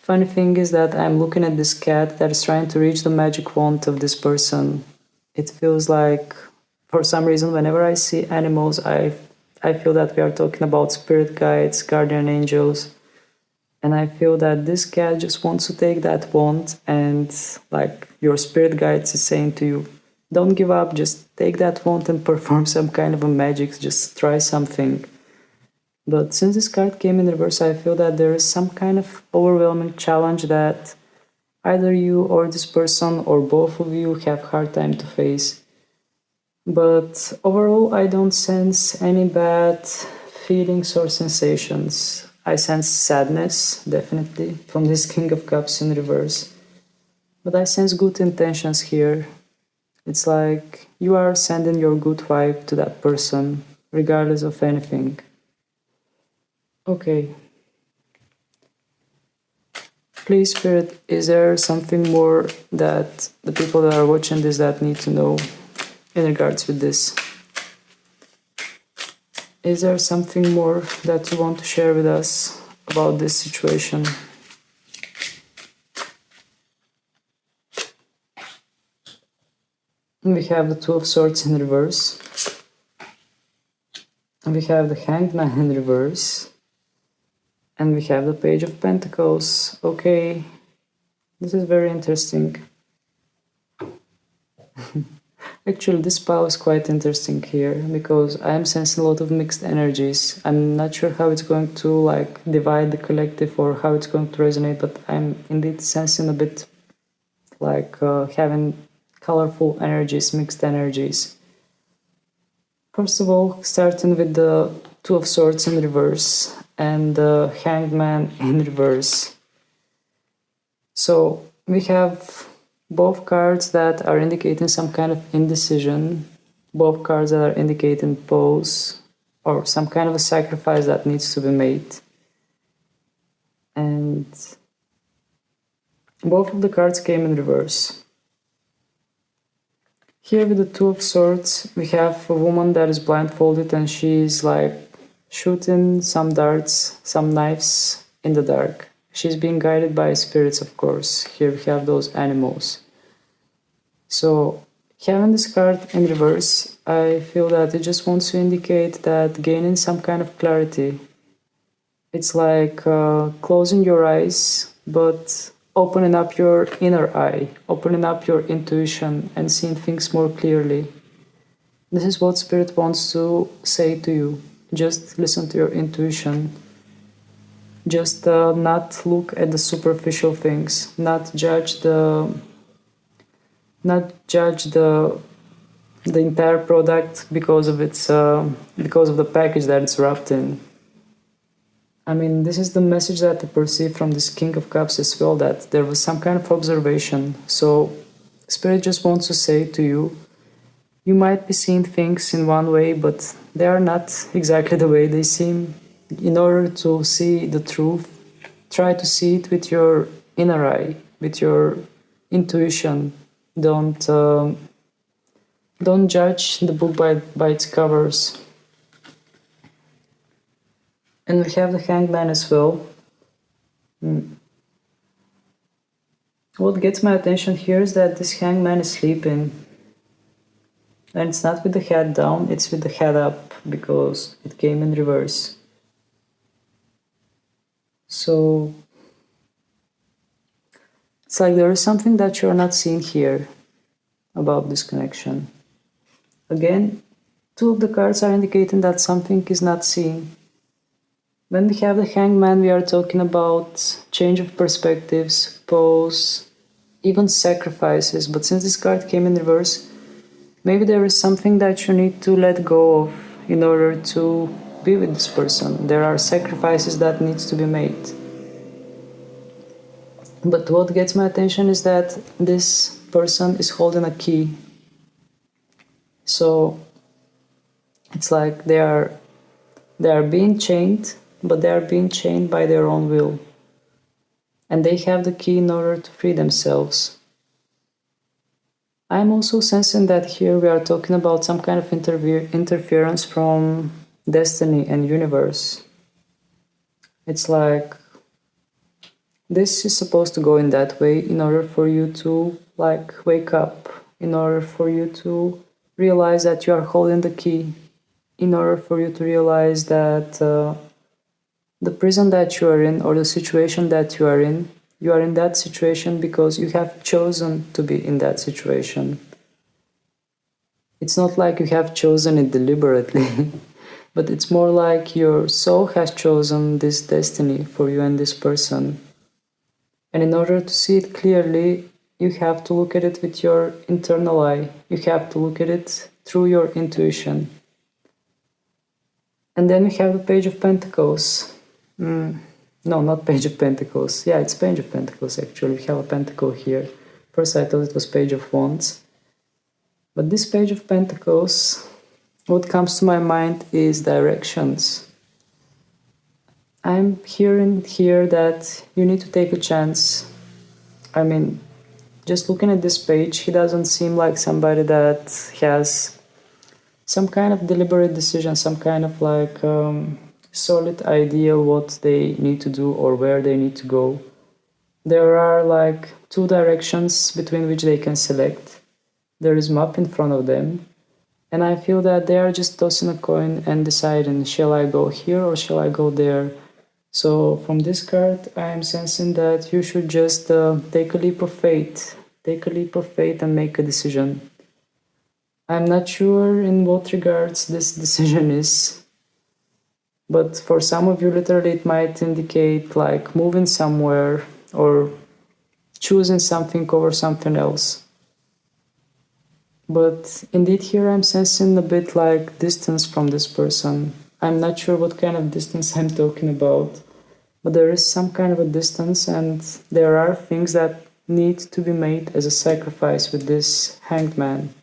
funny thing is that I'm looking at this cat that is trying to reach the magic wand of this person. It feels like, for some reason, whenever I see animals, I feel that we are talking about spirit guides, guardian angels, and I feel that this cat just wants to take that wand, and like your spirit guides is saying to you, don't give up, just take that wand and perform some kind of a magic, just try something. But since this card came in reverse, I feel that there is some kind of overwhelming challenge that either you or this person or both of you have hard time to face. But overall, I don't sense any bad feelings or sensations. I sense sadness, definitely, from this King of Cups in reverse. But I sense good intentions here. It's like you are sending your good vibe to that person, regardless of anything. Okay. Please, Spirit, is there something more that the people that are watching this that need to know in regards with this? Is there something more that you want to share with us about this situation? We have the Two of Swords in reverse. We have the Hanged Man in reverse. And we have the Page of Pentacles. Okay, this is very interesting. Actually, this pile is quite interesting here because I am sensing a lot of mixed energies. I'm not sure how it's going to like divide the collective or how it's going to resonate, but I'm indeed sensing a bit like having colorful energies, mixed energies. First of all, starting with the Two of Swords in reverse and the Hanged Man in reverse. So we have both cards that are indicating some kind of indecision, both cards that are indicating pause or some kind of a sacrifice that needs to be made. And both of the cards came in reverse. Here with the Two of Swords, we have a woman that is blindfolded and she's like shooting some darts, some knives in the dark. She's being guided by spirits, of course. Here we have those animals. So having this card in reverse, I feel that it just wants to indicate that gaining some kind of clarity. It's like closing your eyes, but opening up your inner eye, opening up your intuition and seeing things more clearly. This is what Spirit wants to say to you. Just listen to your intuition. Just not look at the superficial things, not judge the entire product because of its because of the package that it's wrapped in. I mean, this is the message that I perceive from this King of Cups as well, that there was some kind of observation. So Spirit just wants to say to you, you might be seeing things in one way, but they are not exactly the way they seem. In order to see the truth, try to see it with your inner eye, with your intuition. Don't judge the book by its covers. And we have the Hanged Man as well. What gets my attention here is that this Hanged Man is sleeping. And it's not with the head down, it's with the head up, because it came in reverse. So it's like there is something that you're not seeing here about this connection. Again, two of the cards are indicating that something is not seen. When we have the Hanged Man, we are talking about change of perspectives, pause, even sacrifices. But since this card came in reverse, maybe there is something that you need to let go of in order to be with this person. There are sacrifices that needs to be made. But what gets my attention is that this person is holding a key. So it's like they are being chained, but they are being chained by their own will. And they have the key in order to free themselves. I'm also sensing that here we are talking about some kind of interference from destiny and universe. It's like this is supposed to go in that way in order for you to like wake up, in order for you to realize that you are holding the key, in order for you to realize that the prison that you are in or the situation that you are in that situation because you have chosen to be in that situation. It's not like you have chosen it deliberately, but it's more like your soul has chosen this destiny for you and this person. And in order to see it clearly, you have to look at it with your internal eye. You have to look at it through your intuition. And then we have the Page of Pentacles. No, not Page of Pentacles. Yeah, it's Page of Pentacles actually. We have a pentacle here. First I thought it was Page of Wands. But this Page of Pentacles, what comes to my mind is directions. I'm hearing here that you need to take a chance. I mean, just looking at this page, he doesn't seem like somebody that has some kind of deliberate decision, some kind of like solid idea what they need to do or where they need to go. There are like two directions between which they can select. there is map in front of them, and I feel that they are just tossing a coin and deciding, shall I go here or shall I go there? So from this card, I am sensing that you should just take a leap of faith. Take a leap of faith and make a decision. I'm not sure in what regards this decision is, but for some of you, literally, it might indicate like moving somewhere or choosing something over something else. But indeed, here I'm sensing a bit like distance from this person. I'm not sure what kind of distance I'm talking about, but there is some kind of a distance, and there are things that need to be made as a sacrifice with this hanged man.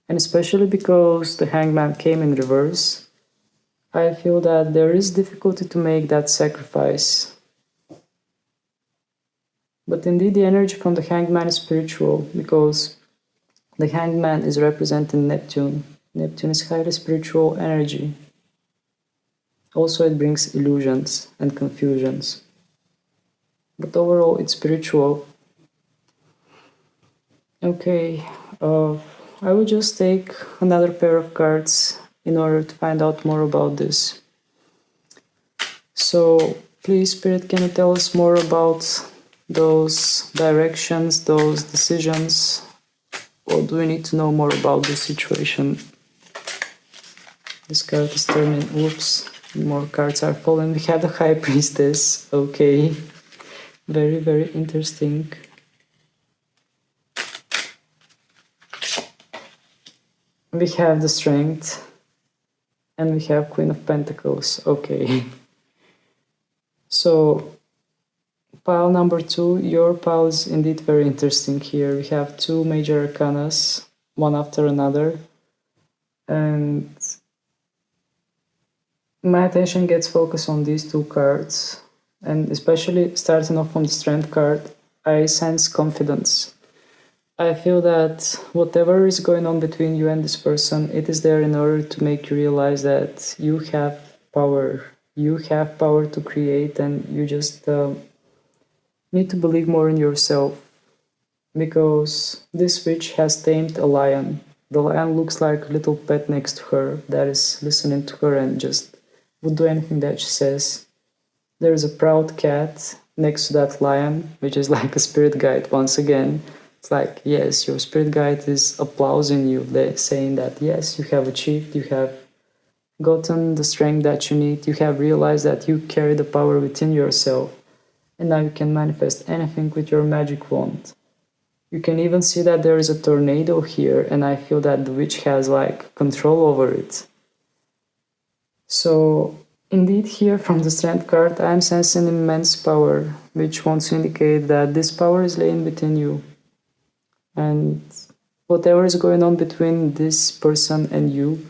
And especially because the hangman came in reverse, I feel that there is difficulty to make that sacrifice. But indeed, the energy from the hangman is spiritual, because the hangman is representing Neptune. Neptune is highly spiritual energy. Also, it brings illusions and confusions. But overall, it's spiritual. Okay, I will just take another pair of cards in order to find out more about this. So, please, Spirit, can you tell us more about those directions, those decisions? Or do we need to know more about this situation? This card is turning. Oops, more cards are falling. We have the High Priestess. Okay, very, very interesting. We have the Strength, and we have Queen of Pentacles. Okay. So, pile number 2, your pile is indeed very interesting here. We have two major arcanas, one after another, and my attention gets focused on these two cards, and especially starting off from the Strength card, I sense confidence. I feel that whatever is going on between you and this person, it is there in order to make you realize that you have power. You have power to create, and you just need to believe more in yourself. Because this witch has tamed a lion. The lion looks like a little pet next to her that is listening to her and just would do anything that she says. There is a proud cat next to that lion, which is like a spirit guide once again. It's like, yes, your spirit guide is applauding you, saying that, yes, you have achieved, you have gotten the strength that you need, you have realized that you carry the power within yourself, and now you can manifest anything with your magic wand. You can even see that there is a tornado here, and I feel that the witch has like control over it. So, indeed, here from the Strength card, I am sensing immense power, which wants to indicate that this power is laying within you. And whatever is going on between this person and you,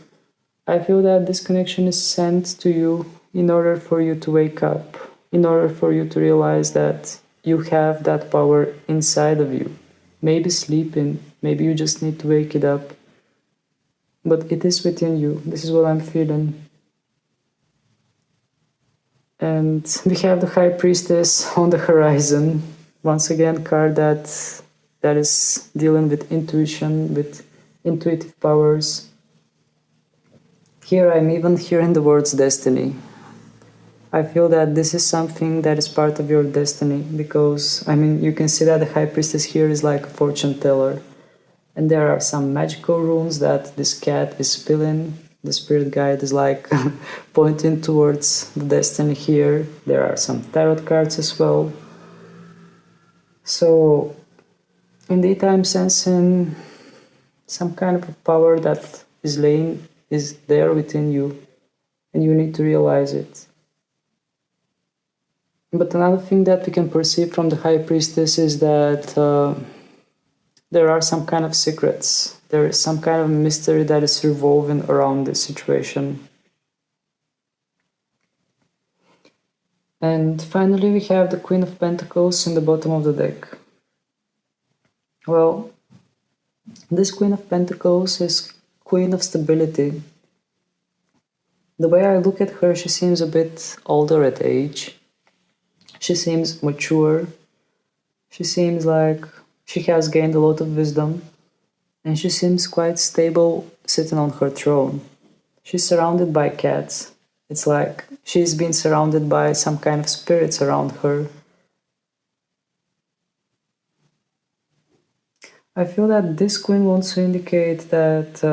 I feel that this connection is sent to you in order for you to wake up, in order for you to realize that you have that power inside of you. Maybe sleeping, maybe you just need to wake it up, but it is within you. This is what I'm feeling. And we have the High Priestess on the horizon. Once again, card that is dealing with intuition, with intuitive powers. Here I'm even hearing the words destiny. I feel that this is something that is part of your destiny, because, I mean, you can see that the High Priestess here is like a fortune teller. And there are some magical runes that this cat is spilling. The spirit guide is like pointing towards the destiny here. There are some tarot cards as well. So, indeed, I'm sensing some kind of a power that is there within you, and you need to realize it. But another thing that we can perceive from the High Priestess is that there are some kind of secrets. There is some kind of mystery that is revolving around this situation. And finally, we have the Queen of Pentacles in the bottom of the deck. Well, this Queen of Pentacles is Queen of Stability. The way I look at her, she seems a bit older at age. She seems mature. She seems like she has gained a lot of wisdom. and she seems quite stable sitting on her throne. She's surrounded by cats. It's like she's been surrounded by some kind of spirits around her. I feel that this queen wants to indicate that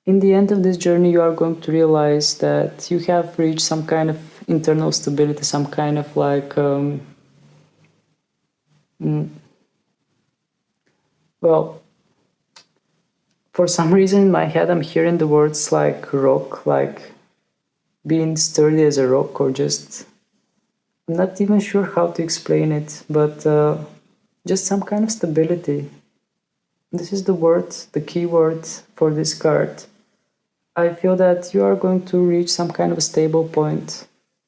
in the end of this journey, you are going to realize that you have reached some kind of internal stability, some kind of like, mm, well, for some reason in my head, I'm hearing the words like rock, like being sturdy as a rock, or just, I'm not even sure how to explain it, but just some kind of stability. This is the word, the key word for this card. I feel that you are going to reach some kind of a stable point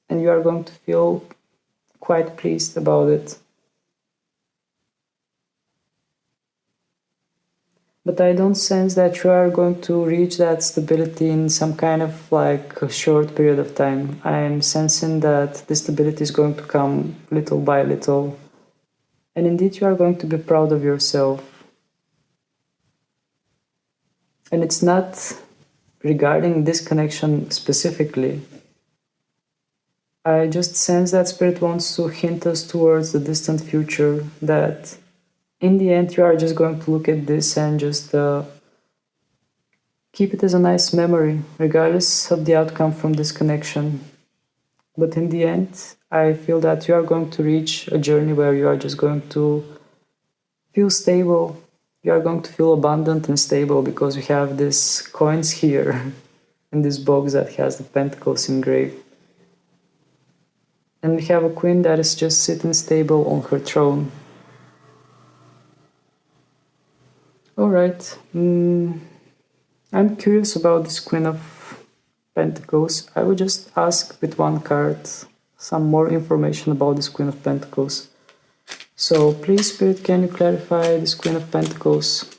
and you are going to feel quite pleased about it. But I don't sense that you are going to reach that stability in some kind of like a short period of time. I'm sensing that the stability is going to come little by little. And indeed, you are going to be proud of yourself. And it's not regarding this connection specifically. I just sense that Spirit wants to hint us towards the distant future, that in the end you are just going to look at this and just keep it as a nice memory, regardless of the outcome from this connection. But in the end, I feel that you are going to reach a journey where you are just going to feel stable. You are going to feel abundant and stable because we have these coins here in this box that has the pentacles engraved. And we have a queen that is just sitting stable on her throne. Alright, I'm curious about this Queen of Pentacles. I would just ask with one card some more information about this Queen of Pentacles. So please, Spirit, can you clarify this Queen of Pentacles?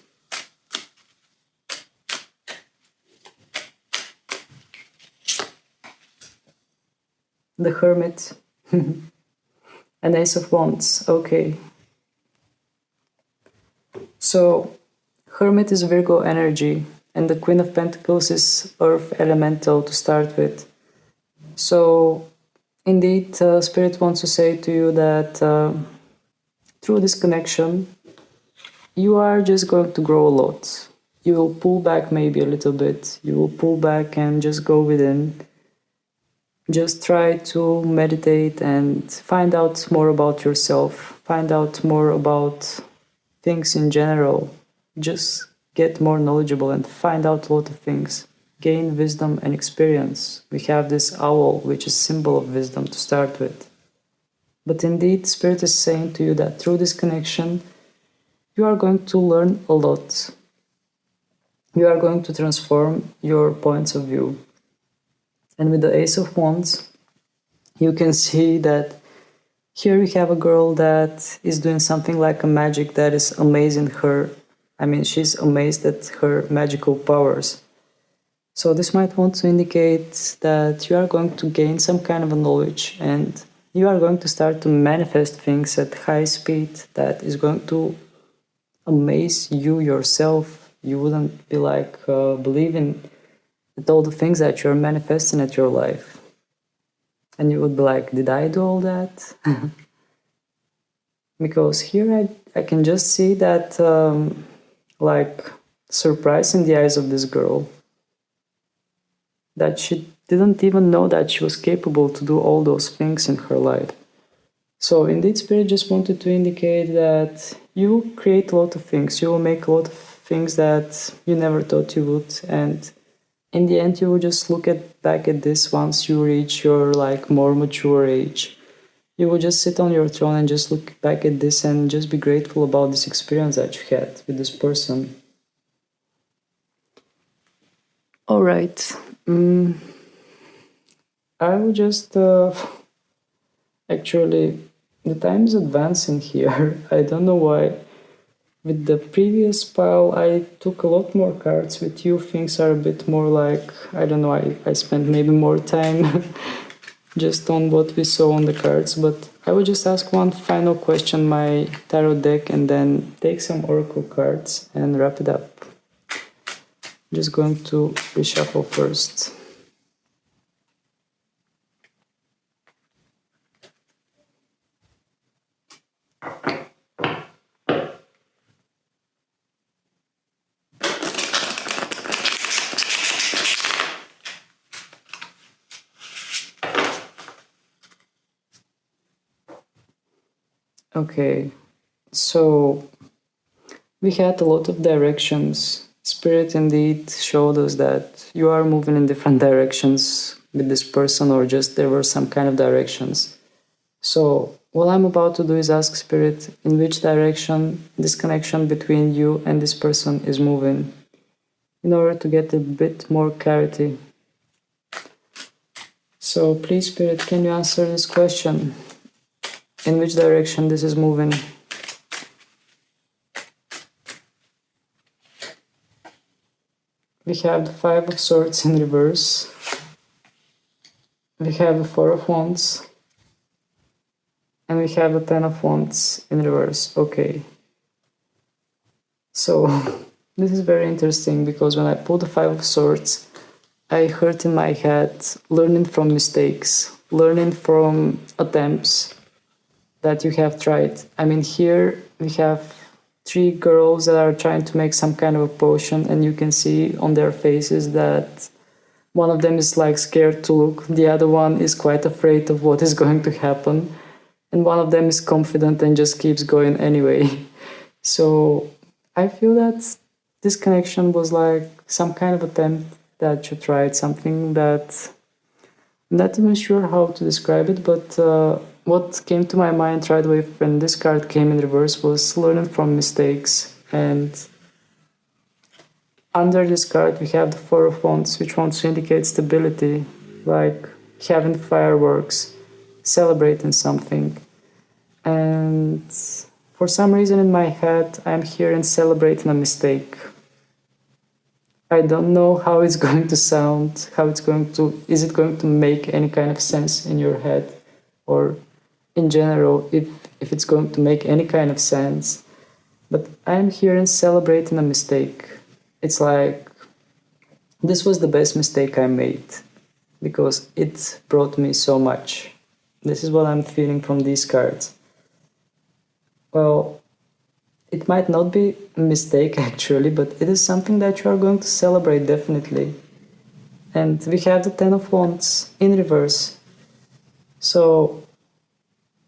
The Hermit. An Ace of Wands. Okay. So, Hermit is Virgo energy, and the Queen of Pentacles is Earth elemental to start with. So, indeed, Spirit wants to say to you that through this connection, you are just going to grow a lot. You will pull back maybe a little bit. You will pull back and just go within. Just try to meditate and find out more about yourself. Find out more about things in general. Just get more knowledgeable and find out a lot of things. Gain wisdom and experience. We have this owl, which is symbol of wisdom to start with. But indeed, Spirit is saying to you that through this connection, you are going to learn a lot. You are going to transform your points of view. And with the Ace of Wands, you can see that here we have a girl that is doing something like a magic that is amazing her. I mean, she's amazed at her magical powers. So this might want to indicate that you are going to gain some kind of a knowledge and you are going to start to manifest things at high speed that is going to amaze you yourself. You wouldn't be like believing at all the things that you're manifesting at your life. And you would be like, did I do all that? Because here I can just see that like surprise in the eyes of this girl. That she didn't even know that she was capable to do all those things in her life. So indeed, Spirit just wanted to indicate that you will create a lot of things. You will make a lot of things that you never thought you would. And in the end, you will just look back at this once you reach your like more mature age. You will just sit on your throne and just look back at this and just be grateful about this experience that you had with this person. All right. I will just actually, the time is advancing here. I don't know why. With the previous pile, I took a lot more cards. With you, things are a bit more like, I don't know, I spent maybe more time just on what we saw on the cards, but I will just ask one final question, my tarot deck, and then take some oracle cards and wrap it up. Just going to reshuffle first. Okay, so we had a lot of directions. Spirit indeed showed us that you are moving in different directions with this person, or just there were some kind of directions. So, what I'm about to do is ask Spirit in which direction this connection between you and this person is moving, in order to get a bit more clarity. So, please, Spirit, can you answer this question? In which direction this is moving? We have the Five of Swords in reverse. We have the Four of Wands. And we have the Ten of Wands in reverse. Okay. So, this is very interesting because when I pulled the Five of Swords, I heard in my head learning from mistakes, learning from attempts that you have tried. I mean, here we have three girls that are trying to make some kind of a potion, and you can see on their faces that one of them is like scared to look, the other one is quite afraid of what is going to happen, and one of them is confident and just keeps going anyway. So I feel that this connection was like some kind of attempt that you tried, something that I'm not even sure how to describe it, but what came to my mind right away when this card came in reverse was learning from mistakes. And under this card we have the Four of Wands, which wants to indicate stability, like having fireworks, celebrating something. And for some reason in my head I'm hearing celebrating a mistake. I don't know how it's going to sound, is it going to make any kind of sense in your head, or in general, if it's going to make any kind of sense. But I'm hearing celebrating a mistake. It's like, this was the best mistake I made, because it brought me so much. This is what I'm feeling from these cards. Well, it might not be a mistake actually, but it is something that you are going to celebrate definitely. And we have the Ten of Wands in reverse. So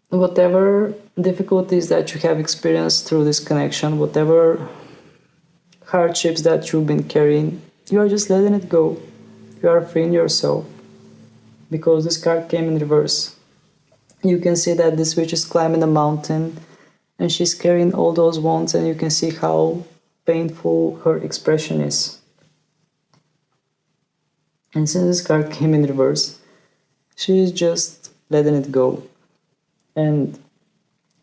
whatever difficulties that you have experienced through this connection, whatever hardships that you've been carrying, you are just letting it go. You are freeing yourself, because this card came in reverse. You can see that this witch is climbing a mountain and she's carrying all those wands, and you can see how painful her expression is. And since this card came in reverse, she is just letting it go. And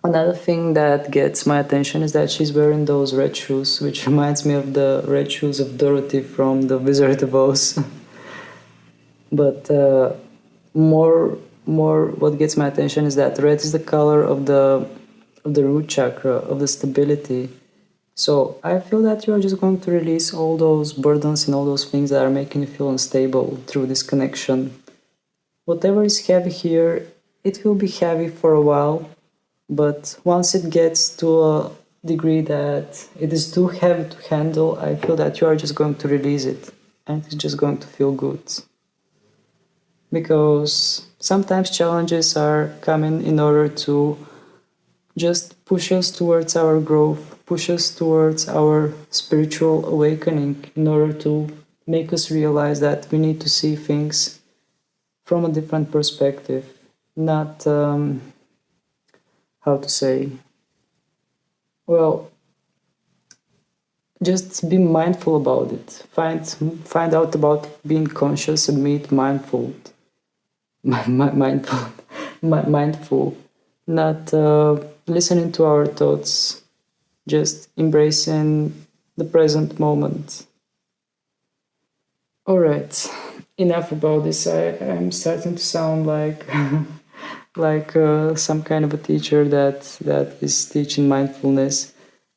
another thing that gets my attention is that she's wearing those red shoes, which reminds me of the red shoes of Dorothy from The Wizard of Oz. But more what gets my attention is that red is the color of the root chakra, of the stability. So I feel that you are just going to release all those burdens and all those things that are making you feel unstable through this connection. Whatever is heavy here, it will be heavy for a while, but once it gets to a degree that it is too heavy to handle, I feel that you are just going to release it, and it's just going to feel good. Because sometimes challenges are coming in order to just push us towards our growth, push us towards our spiritual awakening, in order to make us realize that we need to see things from a different perspective, not, how to say, well, just be mindful about it. Find out about being conscious and be mindful. Mindful, not listening to our thoughts, just embracing the present moment. All right, enough about this. I'm starting to sound like some kind of a teacher that is teaching mindfulness.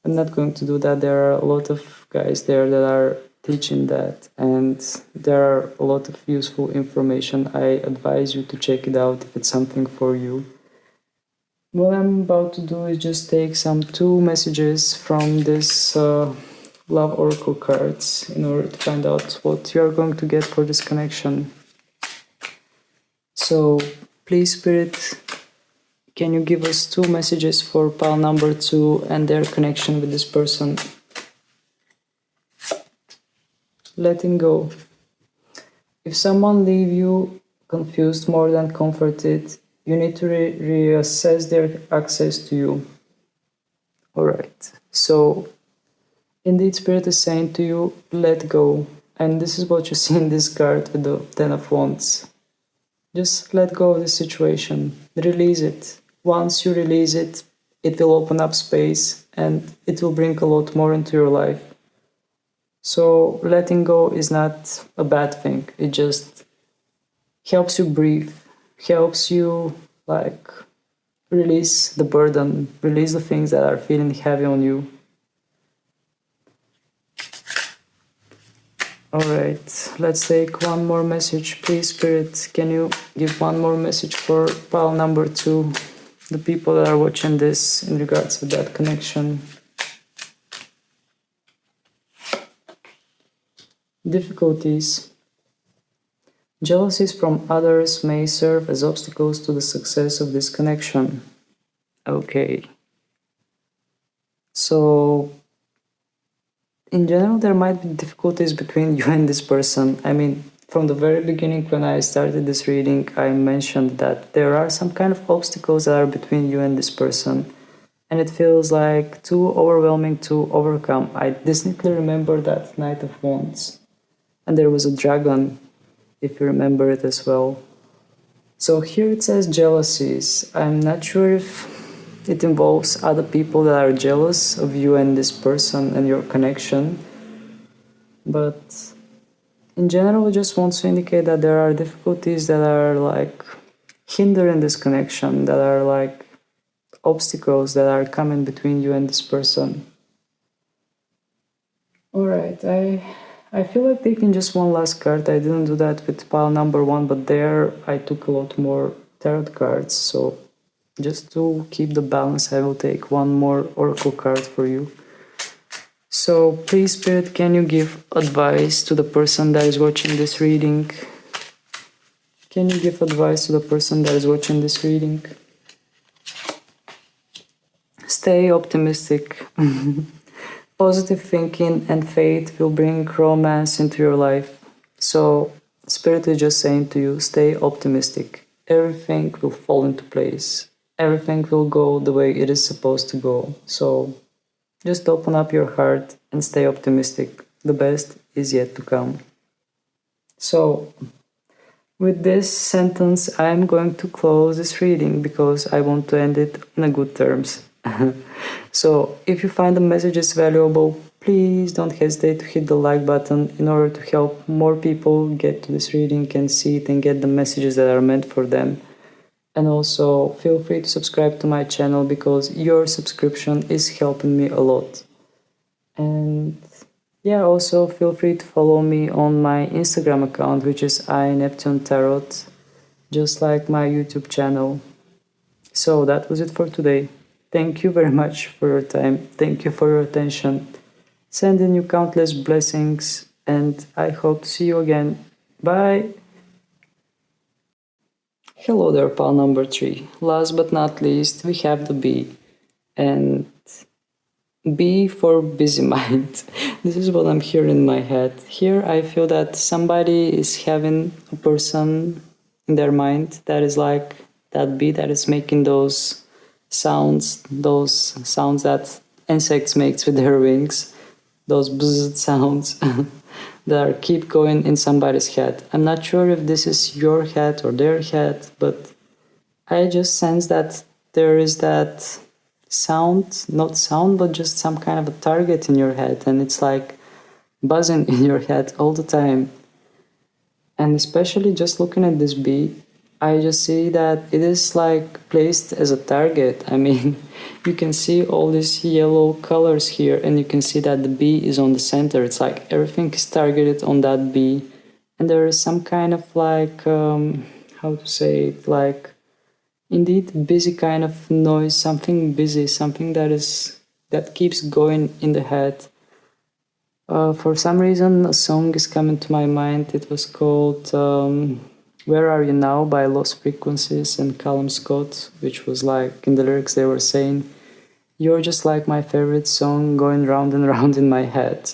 I'm not going to do that. There are a lot of guys there that are teaching that, and there are a lot of useful information. I advise you to check it out if it's something for you. What I'm about to do is just take some two messages from this love oracle cards in order to find out what you are going to get for this connection. So please, Spirit, can you give us two messages for pile number 2 and their connection with this person? Letting go. If someone leave you confused more than comforted, you need to reassess their access to you. Alright, so indeed Spirit is saying to you, let go. And this is what you see in this card with the 10 of Wands. Just let go of the situation, release it. Once you release it, it will open up space and it will bring a lot more into your life. So letting go is not a bad thing. It just helps you breathe, helps you release the burden, release the things that are feeling heavy on you. Alright, let's take one more message. Please, Spirit, can you give one more message for pile number 2, the people that are watching this in regards to that connection? Difficulties. Jealousies from others may serve as obstacles to the success of this connection. Okay. So, in general, there might be difficulties between you and this person. I mean, from the very beginning, when I started this reading, I mentioned that there are some kind of obstacles that are between you and this person. And it feels like too overwhelming to overcome. I distinctly remember that Knight of Wands. And there was a dragon, if you remember it as well. So here it says jealousies. I'm not sure if it involves other people that are jealous of you and this person and your connection. But in general, it just wants to indicate that there are difficulties that are hindering this connection, that are obstacles that are coming between you and this person. Alright, I feel like taking just one last card. I didn't do that with pile number 1, but there I took a lot more tarot cards. So just to keep the balance, I will take one more oracle card for you. So please, Spirit, can you give advice to the person that is watching this reading? Can you give advice to the person that is watching this reading? Stay optimistic. Positive thinking and faith will bring romance into your life. So, Spirit is just saying to you, stay optimistic. Everything will fall into place. Everything will go the way it is supposed to go. So, just open up your heart and stay optimistic. The best is yet to come. So, with this sentence, I'm going to close this reading because I want to end it in a good terms. So, if you find the messages valuable, please don't hesitate to hit the like button in order to help more people get to this reading and see it and get the messages that are meant for them. And also, feel free to subscribe to my channel because your subscription is helping me a lot. And yeah, also feel free to follow me on my Instagram account, which is iNeptuneTarot, just like my YouTube channel. So that was it for today. Thank you very much for your time. Thank you for your attention. Sending you countless blessings, and I hope to see you again. Bye! Hello there, pal number 3. Last but not least, we have the B. And B for busy mind. This is what I'm hearing in my head. Here I feel that somebody is having a person in their mind that is like that bee that is making those sounds that insects make with their wings, those bzzz sounds that are keep going in somebody's head. I'm not sure if this is your head or their head, but I just sense that there is that not sound, but just some kind of a target in your head, and it's like buzzing in your head all the time. And especially just looking at this bee, I just see that it is like placed as a target. I mean, you can see all these yellow colors here, and you can see that the bee is on the center. It's like everything is targeted on that bee, and there is some kind of like, how to say it, like indeed busy kind of noise, something busy, something that keeps going in the head. For some reason, a song is coming to my mind. It was called Where Are You Now by Lost Frequencies and Callum Scott, which was like in the lyrics they were saying, "You're just like my favorite song going round and round in my head."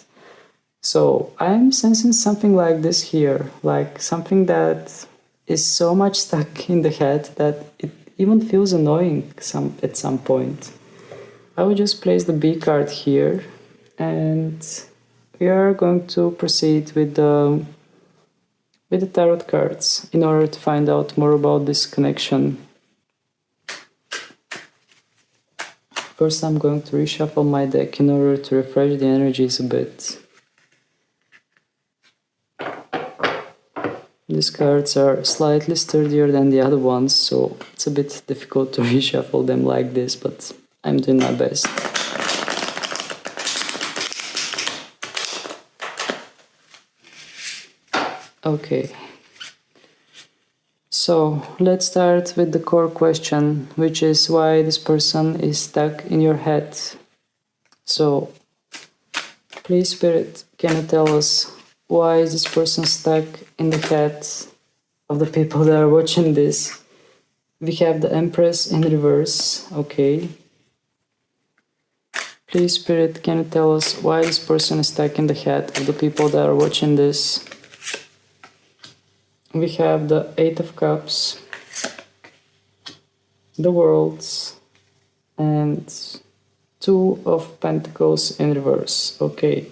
So I'm sensing something like this here, like something that is so much stuck in the head that it even feels annoying at some point. I will just place the B card here, and we are going to proceed with the tarot cards in order to find out more about this connection. First, I'm going to reshuffle my deck in order to refresh the energies a bit. These cards are slightly sturdier than the other ones, so it's a bit difficult to reshuffle them like this, but I'm doing my best. Okay, so let's start with the core question, which is why this person is stuck in your head. So, please, Spirit, can you tell us why is this person stuck in the heads of the people that are watching this? We have the Empress in reverse, okay. Please, Spirit, can you tell us why this person is stuck in the head of the people that are watching this? We have the Eight of Cups, the Worlds, and Two of Pentacles in reverse. Okay.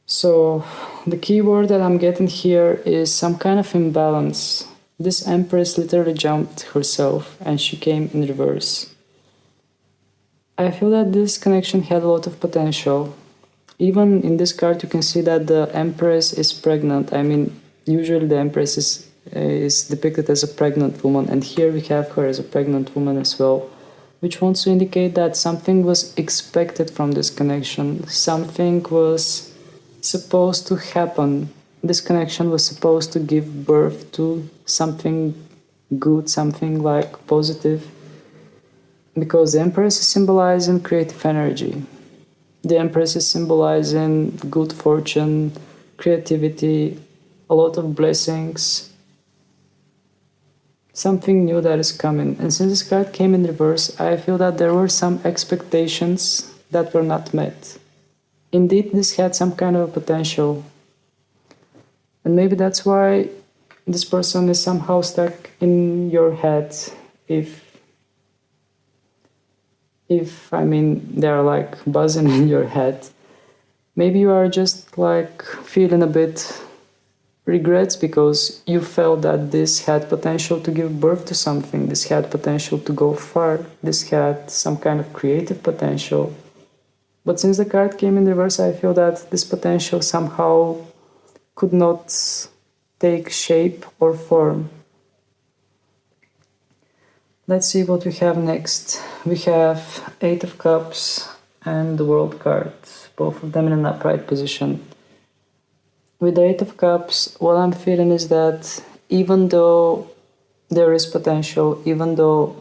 So the key word that I'm getting here is some kind of imbalance. This Empress literally jumped herself and she came in reverse. I feel that this connection had a lot of potential. Even in this card you can see that the Empress is pregnant. I mean, usually the Empress is depicted as a pregnant woman, and here we have her as a pregnant woman as well, which wants to indicate that something was expected from this connection. Something was supposed to happen. This connection was supposed to give birth to something good, something like positive, because the Empress is symbolizing creative energy. The Empress is symbolizing good fortune, creativity, a lot of blessings, something new that is coming. And since this card came in reverse, I feel that there were some expectations that were not met. Indeed, this had some kind of potential. And maybe that's why this person is somehow stuck in your head. If I mean, they're like buzzing in your head. Maybe you are just like feeling a bit regrets because you felt that this had potential to give birth to something, this had potential to go far, this had some kind of creative potential. But since the card came in reverse, I feel that this potential somehow could not take shape or form. Let's see what we have next. We have Eight of Cups and the World card, both of them in an upright position. With the Eight of Cups, what I'm feeling is that even though there is potential, even though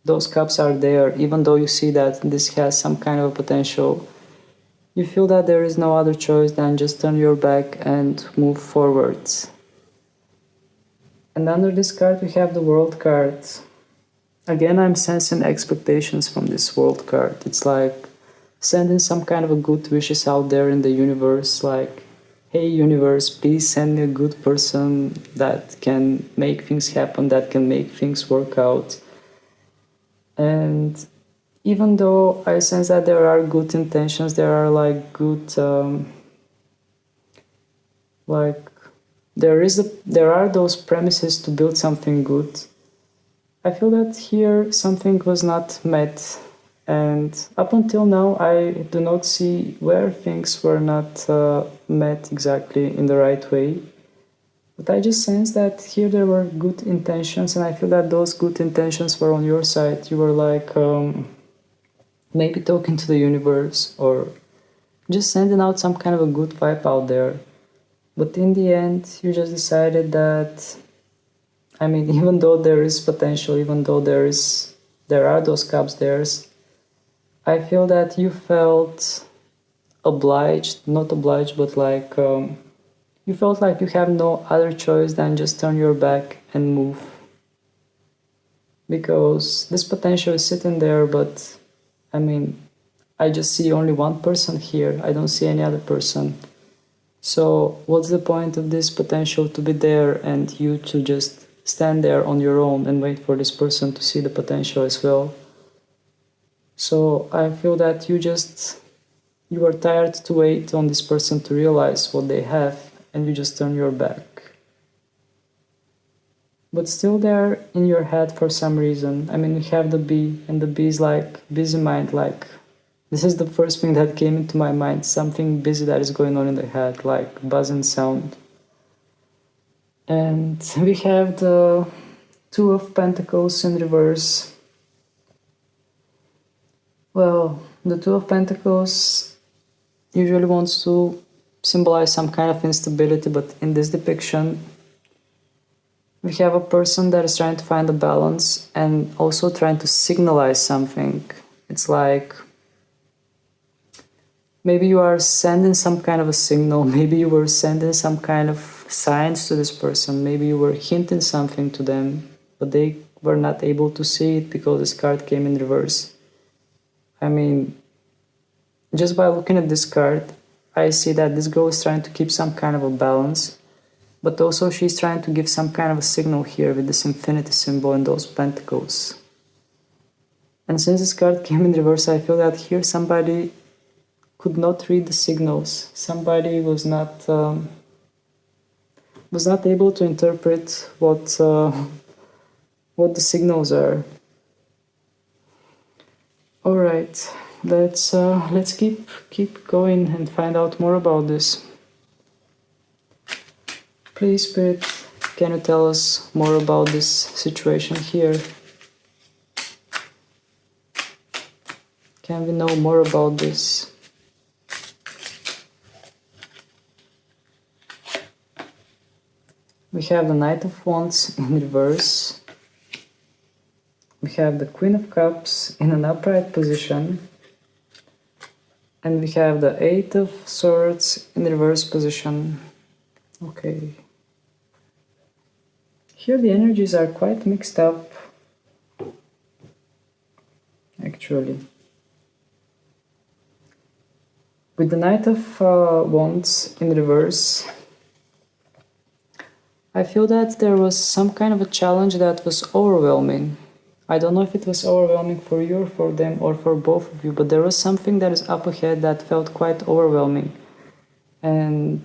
those cups are there, even though you see that this has some kind of potential, you feel that there is no other choice than just turn your back and move forwards. And under this card we have the World card. Again, I'm sensing expectations from this World card. It's like sending some kind of a good wishes out there in the universe, like, hey universe, please send me a good person that can make things happen, that can make things work out. And even though I sense that there are good intentions, there are like good, there are those premises to build something good, I feel that here something was not met. And up until now, I do not see where things were not met exactly in the right way. But I just sense that here there were good intentions, and I feel that those good intentions were on your side. You were like maybe talking to the universe or just sending out some kind of a good vibe out there. But in the end, you just decided that, I mean, even though there is potential, even though there are those cups there, I feel that you felt obliged, not obliged, but like you felt like you have no other choice than just turn your back and move. Because this potential is sitting there, but I mean, I just see only one person here. I don't see any other person. So, what's the point of this potential to be there and you to just stand there on your own and wait for this person to see the potential as well? So, I feel that you are tired to wait on this person to realize what they have and you just turn your back. But still there in your head for some reason. I mean, we have the bee, and the bee is like busy mind, like this is the first thing that came into my mind, something busy that is going on in the head, like buzzing sound. And we have the Two of Pentacles in reverse. Well, the Two of Pentacles usually wants to symbolize some kind of instability, but in this depiction, we have a person that is trying to find a balance and also trying to signalize something. It's like maybe you are sending some kind of a signal, maybe you were sending some kind of signs to this person, maybe you were hinting something to them, but they were not able to see it because this card came in reverse. I mean, just by looking at this card, I see that this girl is trying to keep some kind of a balance, but also she's trying to give some kind of a signal here with this infinity symbol and those pentacles. And since this card came in reverse, I feel that here somebody could not read the signals. Somebody was not able to interpret what the signals are. All right, let's keep going and find out more about this. Please, Spirit, can you tell us more about this situation here? Can we know more about this? We have the Knight of Wands in reverse. We have the Queen of Cups in an upright position. And we have the Eight of Swords in reverse position. Okay. Here the energies are quite mixed up, actually. With the Knight of Wands in reverse, I feel that there was some kind of a challenge that was overwhelming. I don't know if it was overwhelming for you or for them or for both of you, but there was something that is up ahead that felt quite overwhelming. And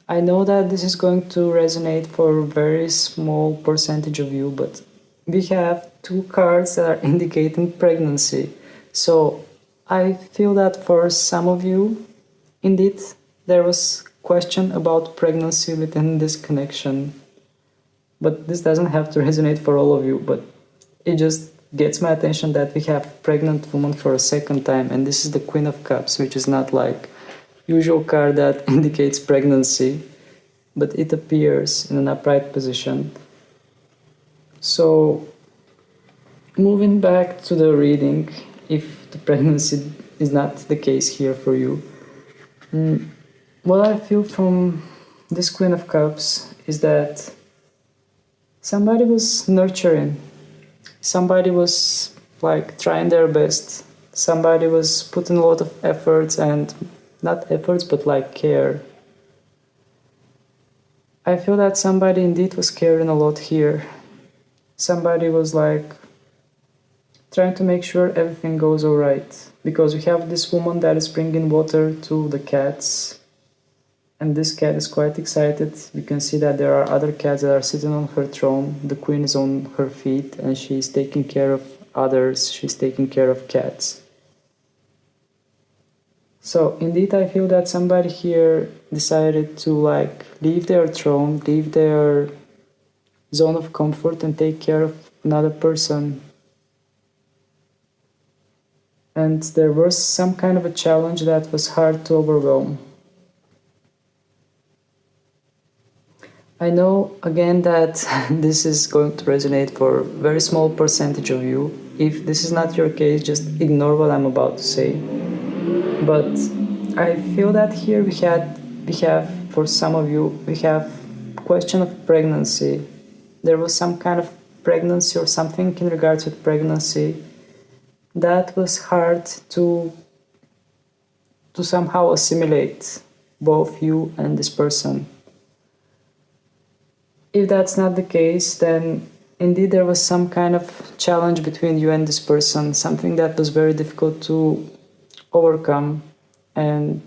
I know that this is going to resonate for a very small percentage of you, but we have two cards that are indicating pregnancy. So I feel that for some of you, indeed, there was question about pregnancy within this connection. But this doesn't have to resonate for all of you, but it just gets my attention that we have pregnant woman for a second time, and this is the Queen of Cups, which is not like usual card that indicates pregnancy, but it appears in an upright position. So, moving back to the reading, if the pregnancy is not the case here for you, what I feel from this Queen of Cups is that somebody was nurturing, somebody was like trying their best, somebody was putting a lot of efforts, and not efforts but like care. I feel that somebody indeed was caring a lot here. Somebody was like trying to make sure everything goes alright, because we have this woman that is bringing water to the cats, and this cat is quite excited. You can see that there are other cats that are sitting on her throne. The queen is on her feet and she's taking care of others, she's taking care of cats. So indeed, I feel that somebody here decided to like leave their throne, leave their zone of comfort, and take care of another person. And there was some kind of a challenge that was hard to overwhelm. I know again that this is going to resonate for a very small percentage of you. If this is not your case, just ignore what I'm about to say. But I feel that here we have for some of you we have question of pregnancy. There was some kind of pregnancy or something in regards with pregnancy that was hard to somehow assimilate both you and this person. If that's not the case, then indeed there was some kind of challenge between you and this person, something that was very difficult to overcome. And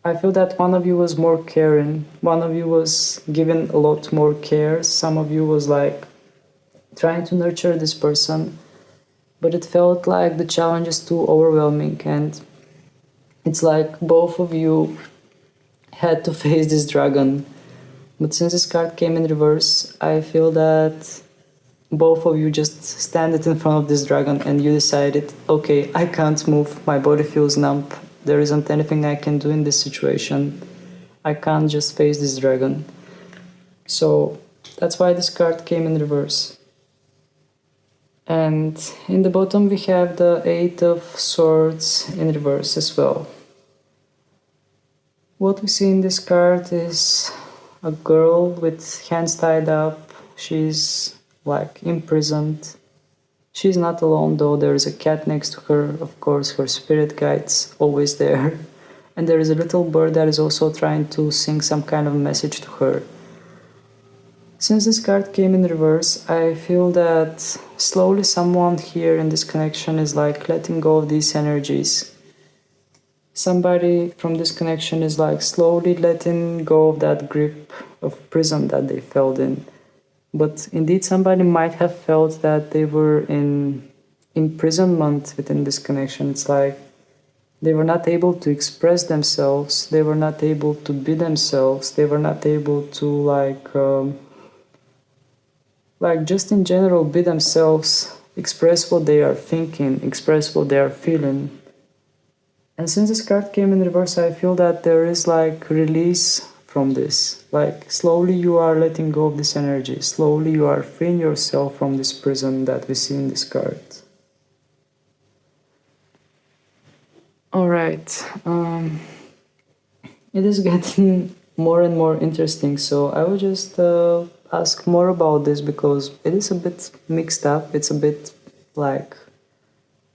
I feel that one of you was more caring, one of you was given a lot more care, some of you was like trying to nurture this person, but it felt like the challenge is too overwhelming, and it's like both of you had to face this dragon. But since this card came in reverse, I feel that both of you just stand in front of this dragon and you decided, okay, I can't move, my body feels numb, there isn't anything I can do in this situation, I can't just face this dragon. So that's why this card came in reverse. And in the bottom we have the Eight of Swords in reverse as well. What we see in this card is a girl with hands tied up. She's like imprisoned. She's not alone though, there is a cat next to her, of course her spirit guide's always there. And there is a little bird that is also trying to sing some kind of message to her. Since this card came in reverse, I feel that slowly someone here in this connection is like letting go of these energies. Somebody from this connection is like slowly letting go of that grip of prison that they felt in. But indeed somebody might have felt that they were in imprisonment within this connection. It's like they were not able to express themselves, they were not able to be themselves, they were not able to like just in general be themselves, express what they are thinking, express what they are feeling. And since this card came in reverse, I feel that there is like release from this. Like slowly you are letting go of this energy, slowly you are freeing yourself from this prison that we see in this card. Alright, it is getting more and more interesting, so I will just ask more about this because it is a bit mixed up, it's a bit like,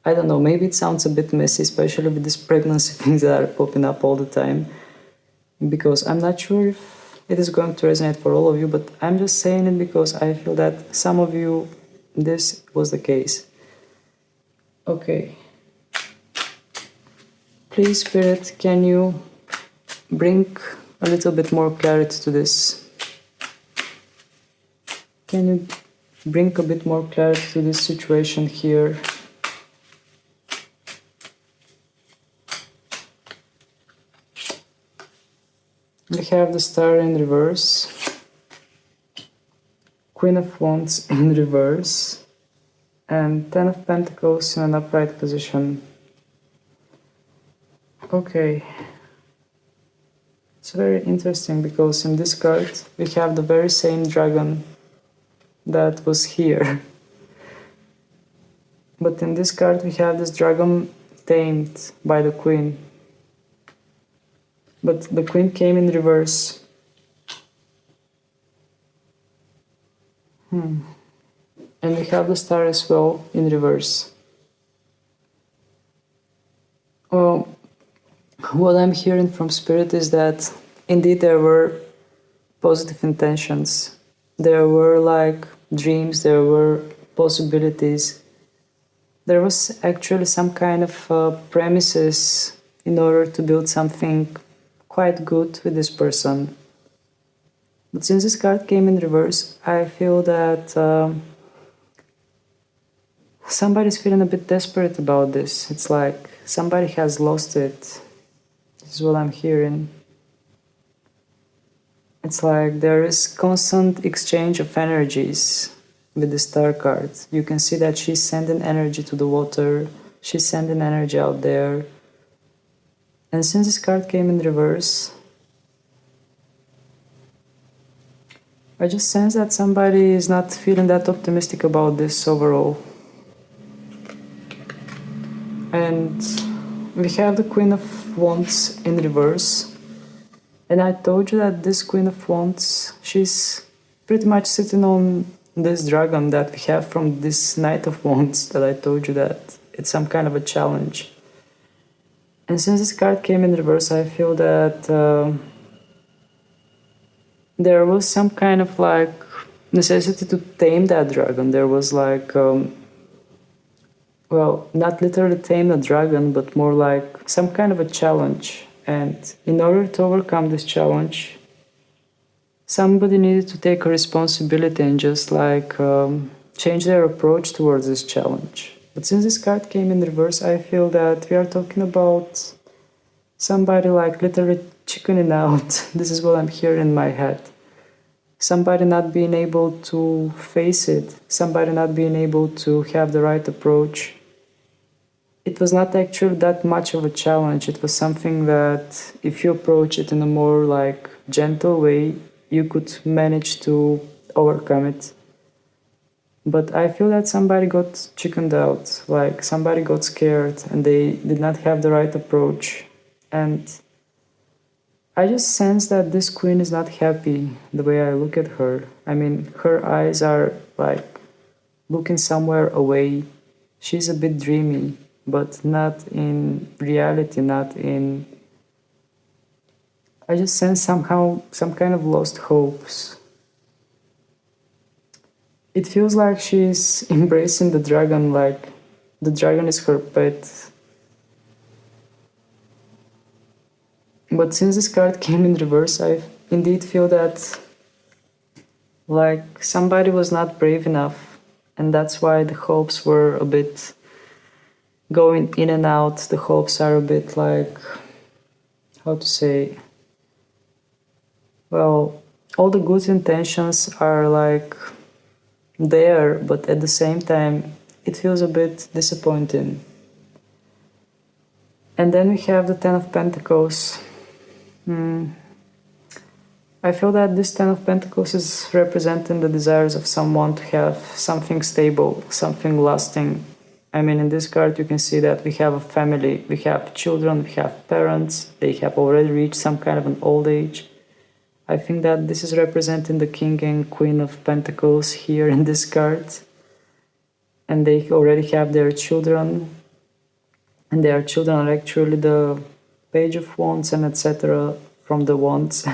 I don't know, maybe it sounds a bit messy, especially with these pregnancy things that are popping up all the time, because I'm not sure if it is going to resonate for all of you, but I'm just saying it because I feel that some of you, this was the case. Okay. Please, Spirit, can you bring a little bit more clarity to this? Can you bring a bit more clarity to this situation here? We have the Star in reverse, Queen of Wands in reverse, and Ten of Pentacles in an upright position. Okay, it's very interesting because in this card we have the very same dragon that was here. But in this card we have this dragon tamed by the Queen. But the Queen came in reverse. And we have the Star as well in reverse. Well, what I'm hearing from Spirit is that indeed there were positive intentions. There were like dreams, there were possibilities. There was actually some kind of premises in order to build something quite good with this person. But since this card came in reverse, I feel that somebody's feeling a bit desperate about this. It's like somebody has lost it. This is what I'm hearing. It's like there is constant exchange of energies with the star card. You can see that she's sending energy to the water, she's sending energy out there. And since this card came in reverse, I just sense that somebody is not feeling that optimistic about this overall. And we have the Queen of Wands in reverse. And I told you that this Queen of Wands, she's pretty much sitting on this dragon that we have from this Knight of Wands that I told you that it's some kind of a challenge. And since this card came in reverse, I feel that there was some kind of like necessity to tame that dragon. There was like, well, not literally tame a dragon, but more like some kind of a challenge. And in order to overcome this challenge, somebody needed to take a responsibility and just like change their approach towards this challenge. But since this card came in reverse, I feel that we are talking about somebody like literally chickening out. This is what I'm hearing in my head. Somebody not being able to face it, somebody not being able to have the right approach. It was not actually that much of a challenge. It was something that if you approach it in a more like gentle way, you could manage to overcome it. But I feel that somebody got chickened out, like somebody got scared and they did not have the right approach. And I just sense that this queen is not happy the way I look at her. I mean, her eyes are like looking somewhere away. She's a bit dreamy, but not in reality, not in... I just sense somehow some kind of lost hopes. It feels like she's embracing the dragon, like the dragon is her pet. But since this card came in reverse, I indeed feel that like somebody was not brave enough, and that's why the hopes were a bit going in and out. The hopes are a bit like, how to say, well, all the good intentions are like there, but at the same time it feels a bit disappointing. And then we have the Ten of Pentacles. I feel that this Ten of Pentacles is representing the desires of someone to have something stable, something lasting. I mean, in this card you can see that we have a family, we have children, we have parents, they have already reached some kind of an old age. I think that this is representing the King and Queen of Pentacles here in this card. And they already have their children, and their children are actually the Page of Wands and etc. from the Wands.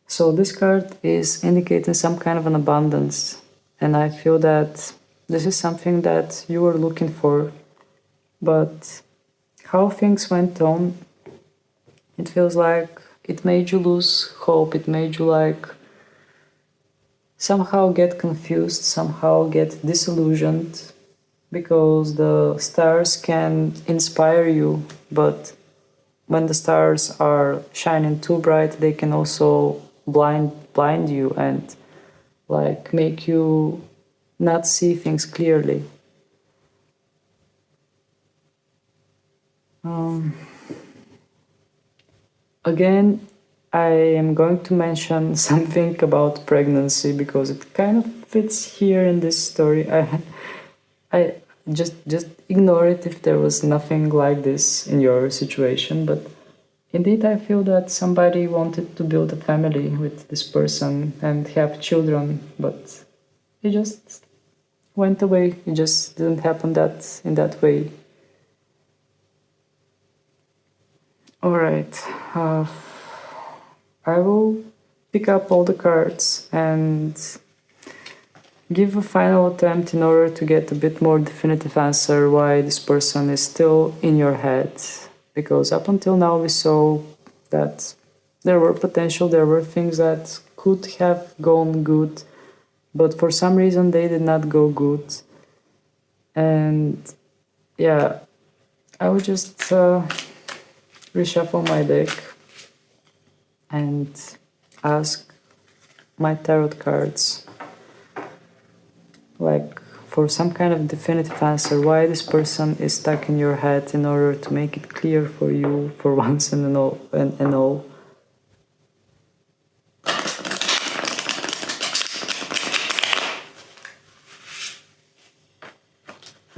So this card is indicating some kind of an abundance, and I feel that this is something that you were looking for. But how things went on, it feels like it made you lose hope, it made you like somehow get confused, somehow get disillusioned, because the stars can inspire you, but when the stars are shining too bright, they can also blind you and like make you not see things clearly. Again, I am going to mention something about pregnancy because it kind of fits here in this story. I just ignore it if there was nothing like this in your situation, but indeed I feel that somebody wanted to build a family with this person and have children, but it just went away. It just didn't happen that in that way. Alright, I will pick up all the cards and give a final attempt in order to get a bit more definitive answer why this person is still in your head. Because up until now we saw that there were potential, there were things that could have gone good, but for some reason they did not go good. And yeah, I will just reshuffle my deck and ask my tarot cards, like, for some kind of definitive answer why this person is stuck in your head, in order to make it clear for you for once and all.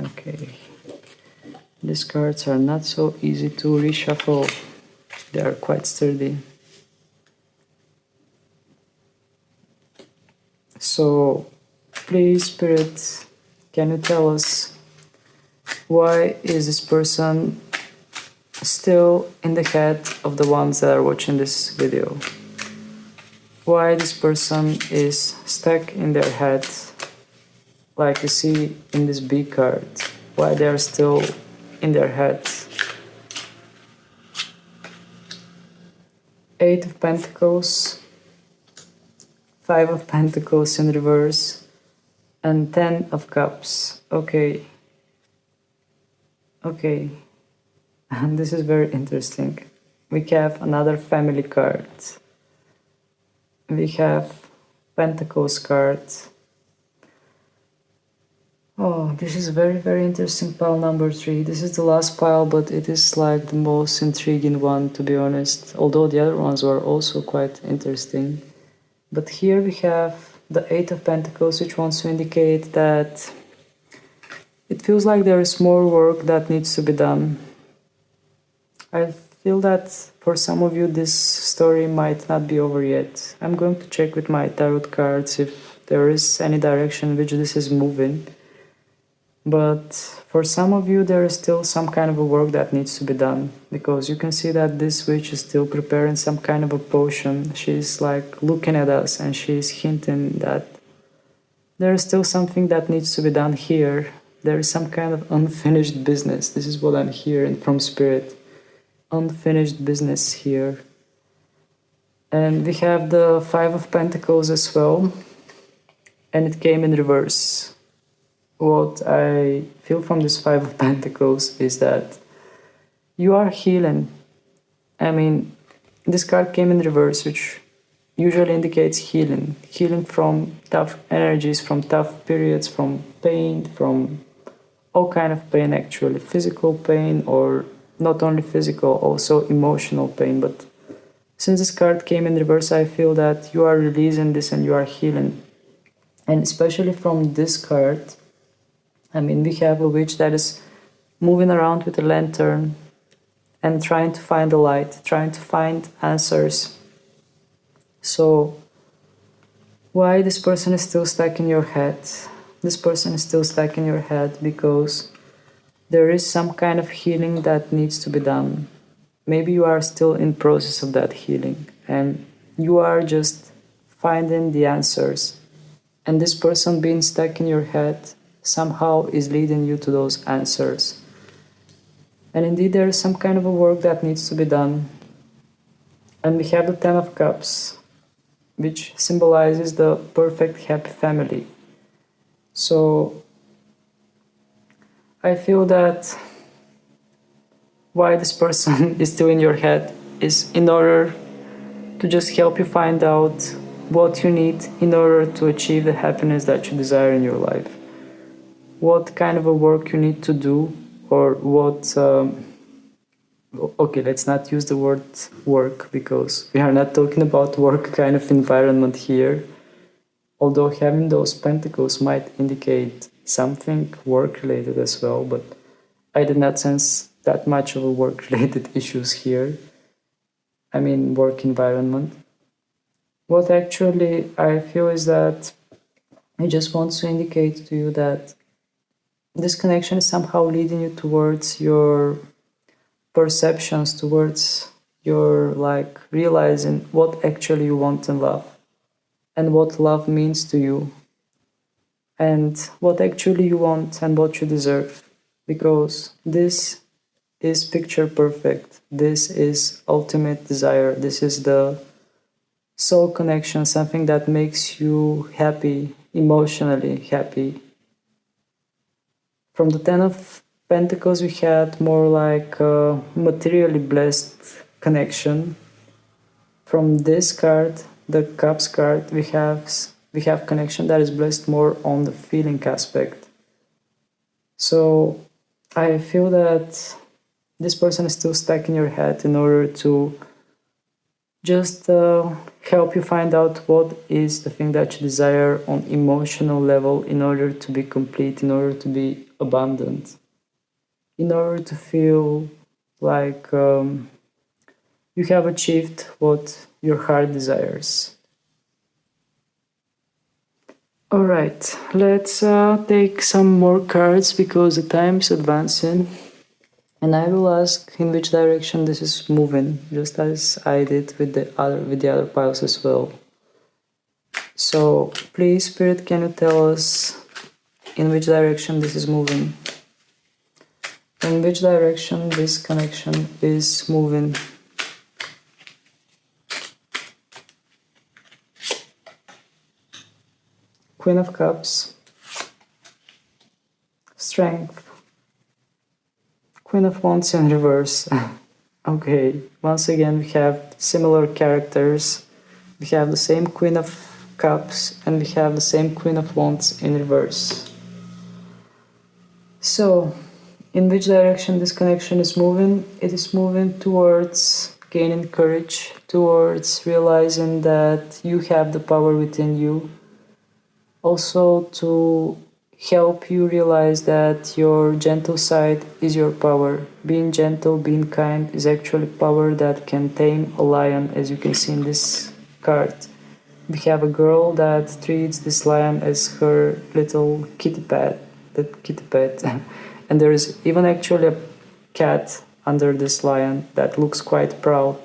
Okay, these cards are not so easy to reshuffle, they are quite sturdy. So please, Spirit, can you tell us why is this person still in the head of the ones that are watching this video? Why this person is stuck in their head, like you see in this B card? Why they are still in their heads? Eight of Pentacles, Five of Pentacles in reverse, and 10 of Cups. Okay. And this is very interesting. We have another family card. We have Pentacles card. Oh, this is very, very interesting pile number 3. This is the last pile, but it is like the most intriguing one, to be honest. Although the other ones were also quite interesting. But here we have the Eight of Pentacles, which wants to indicate that it feels like there is more work that needs to be done. I feel that for some of you this story might not be over yet. I'm going to check with my tarot cards if there is any direction in which this is moving. But for some of you there is still some kind of a work that needs to be done, because you can see that this witch is still preparing some kind of a potion. She's like looking at us and she's hinting that there is still something that needs to be done here. There is some kind of unfinished business. This is what I'm hearing from Spirit. Unfinished business here. And we have the Five of Pentacles as well, and it came in reverse. What I feel from this Five of Pentacles is that you are healing. I mean, this card came in reverse, which usually indicates healing. Healing from tough energies, from tough periods, from pain, from all kind of pain actually. Physical pain, or not only physical, also emotional pain. But since this card came in reverse, I feel that you are releasing this and you are healing. And especially from this card, I mean, we have a witch that is moving around with a lantern and trying to find the light, trying to find answers. So, why this person is still stuck in your head? This person is still stuck in your head because there is some kind of healing that needs to be done. Maybe you are still in process of that healing and you are just finding the answers. And this person being stuck in your head somehow is leading you to those answers. And indeed there is some kind of a work that needs to be done. And we have the Ten of Cups, which symbolizes the perfect happy family. So I feel that why this person is still in your head is in order to just help you find out what you need in order to achieve the happiness that you desire in your life. What kind of a work you need to do, or what... okay, let's not use the word work, because we are not talking about work kind of environment here. Although having those pentacles might indicate something work-related as well, but I did not sense that much of a work-related issues here. I mean, work environment. What actually I feel is that it just wants to indicate to you that this connection is somehow leading you towards your perceptions, towards your like realizing what actually you want in love and what love means to you and what actually you want and what you deserve, because this is picture perfect. This is ultimate desire. This is the soul connection, something that makes you happy, emotionally happy. From the Ten of Pentacles, we had more like a materially blessed connection. From this card, the Cups card, we have connection that is blessed more on the feeling aspect. So I feel that this person is still stuck in your head in order to just help you find out what is the thing that you desire on emotional level in order to be complete, in order to be abundant, in order to feel like you have achieved what your heart desires. All right, let's take some more cards because the time is advancing, and I will ask in which direction this is moving, just as I did with the other piles as well. So please, Spirit, can you tell us in which direction this is moving? In which direction this connection is moving? Queen of Cups, Strength, Queen of Wands in reverse. Okay, once again we have similar characters. We have the same Queen of Cups and we have the same Queen of Wands in reverse. So, in which direction this connection is moving? It is moving towards gaining courage, towards realizing that you have the power within you. Also to help you realize that your gentle side is your power. Being gentle, being kind is actually power that can tame a lion, as you can see in this card. We have a girl that treats this lion as her little kitty pet, and there is even actually a cat under this lion that looks quite proud.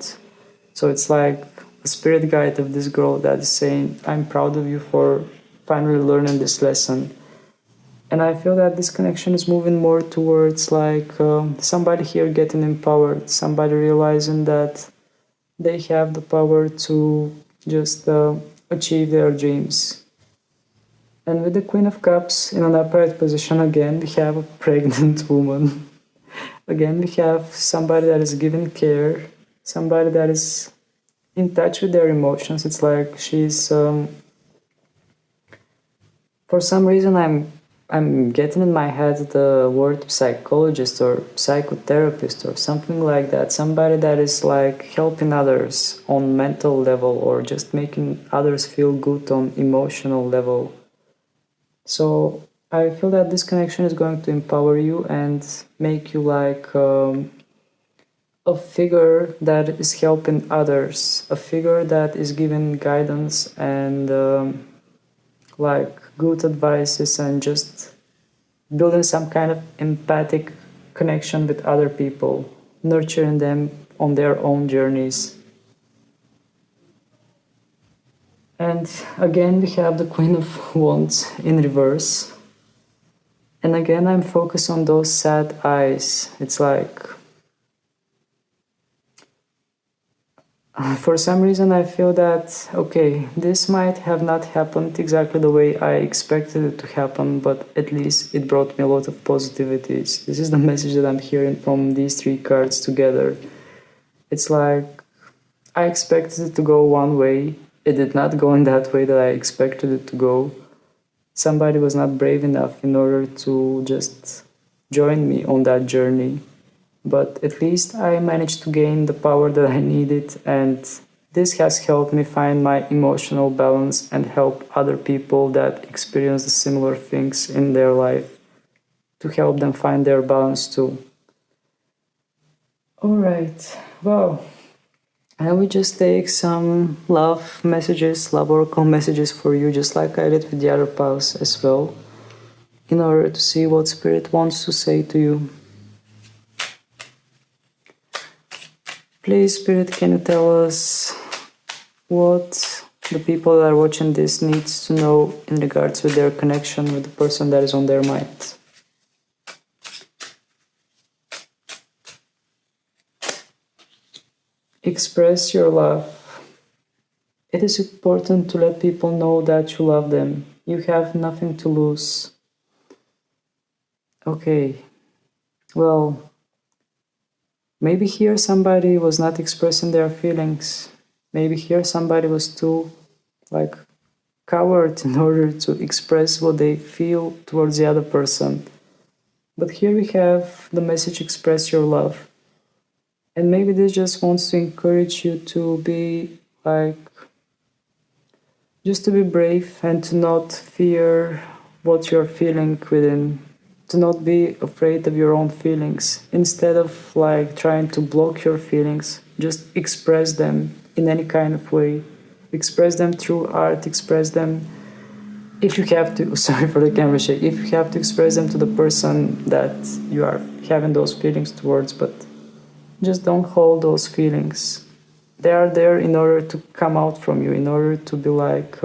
So it's like a spirit guide of this girl that is saying, I'm proud of you for finally learning this lesson. And I feel that this connection is moving more towards like somebody here getting empowered, somebody realizing that they have the power to just achieve their dreams. And with the Queen of Cups in an upright position, again we have a pregnant woman. Again we have somebody that is giving care, somebody that is in touch with their emotions. It's like she's for some reason I'm getting in my head the word psychologist or psychotherapist or something like that. Somebody that is like helping others on mental level or just making others feel good on emotional level. So I feel that this connection is going to empower you and make you like a figure that is helping others, a figure that is giving guidance and like good advices and just building some kind of empathic connection with other people, nurturing them on their own journeys. And again we have the Queen of Wands in reverse. And again I'm focused on those sad eyes. It's like for some reason I feel that, okay, this might have not happened exactly the way I expected it to happen, but at least it brought me a lot of positivities. This is the message that I'm hearing from these three cards together. It's like I expected it to go one way. It did not go in that way that I expected it to go. Somebody was not brave enough in order to just join me on that journey. But at least I managed to gain the power that I needed, and this has helped me find my emotional balance and help other people that experience the similar things in their life to help them find their balance too. Alright, well, I will just take some love messages, love oracle messages for you, just like I did with the other piles as well, in order to see what Spirit wants to say to you. Please, Spirit, can you tell us what the people that are watching this needs to know in regards with their connection with the person that is on their mind? Express your love. It is important to let people know that you love them. You have nothing to lose. Okay. Well, maybe here somebody was not expressing their feelings. Maybe here somebody was too like coward in order to express what they feel towards the other person. But here we have the message express your love. And maybe this just wants to encourage you to be like just to be brave and to not fear what you're feeling within, to not be afraid of your own feelings. Instead of like trying to block your feelings, just express them in any kind of way. Express them through art, express them if you have to, sorry for the camera shake, if you have to express them to the person that you are having those feelings towards, but just don't hold those feelings. They are there in order to come out from you, in order to be like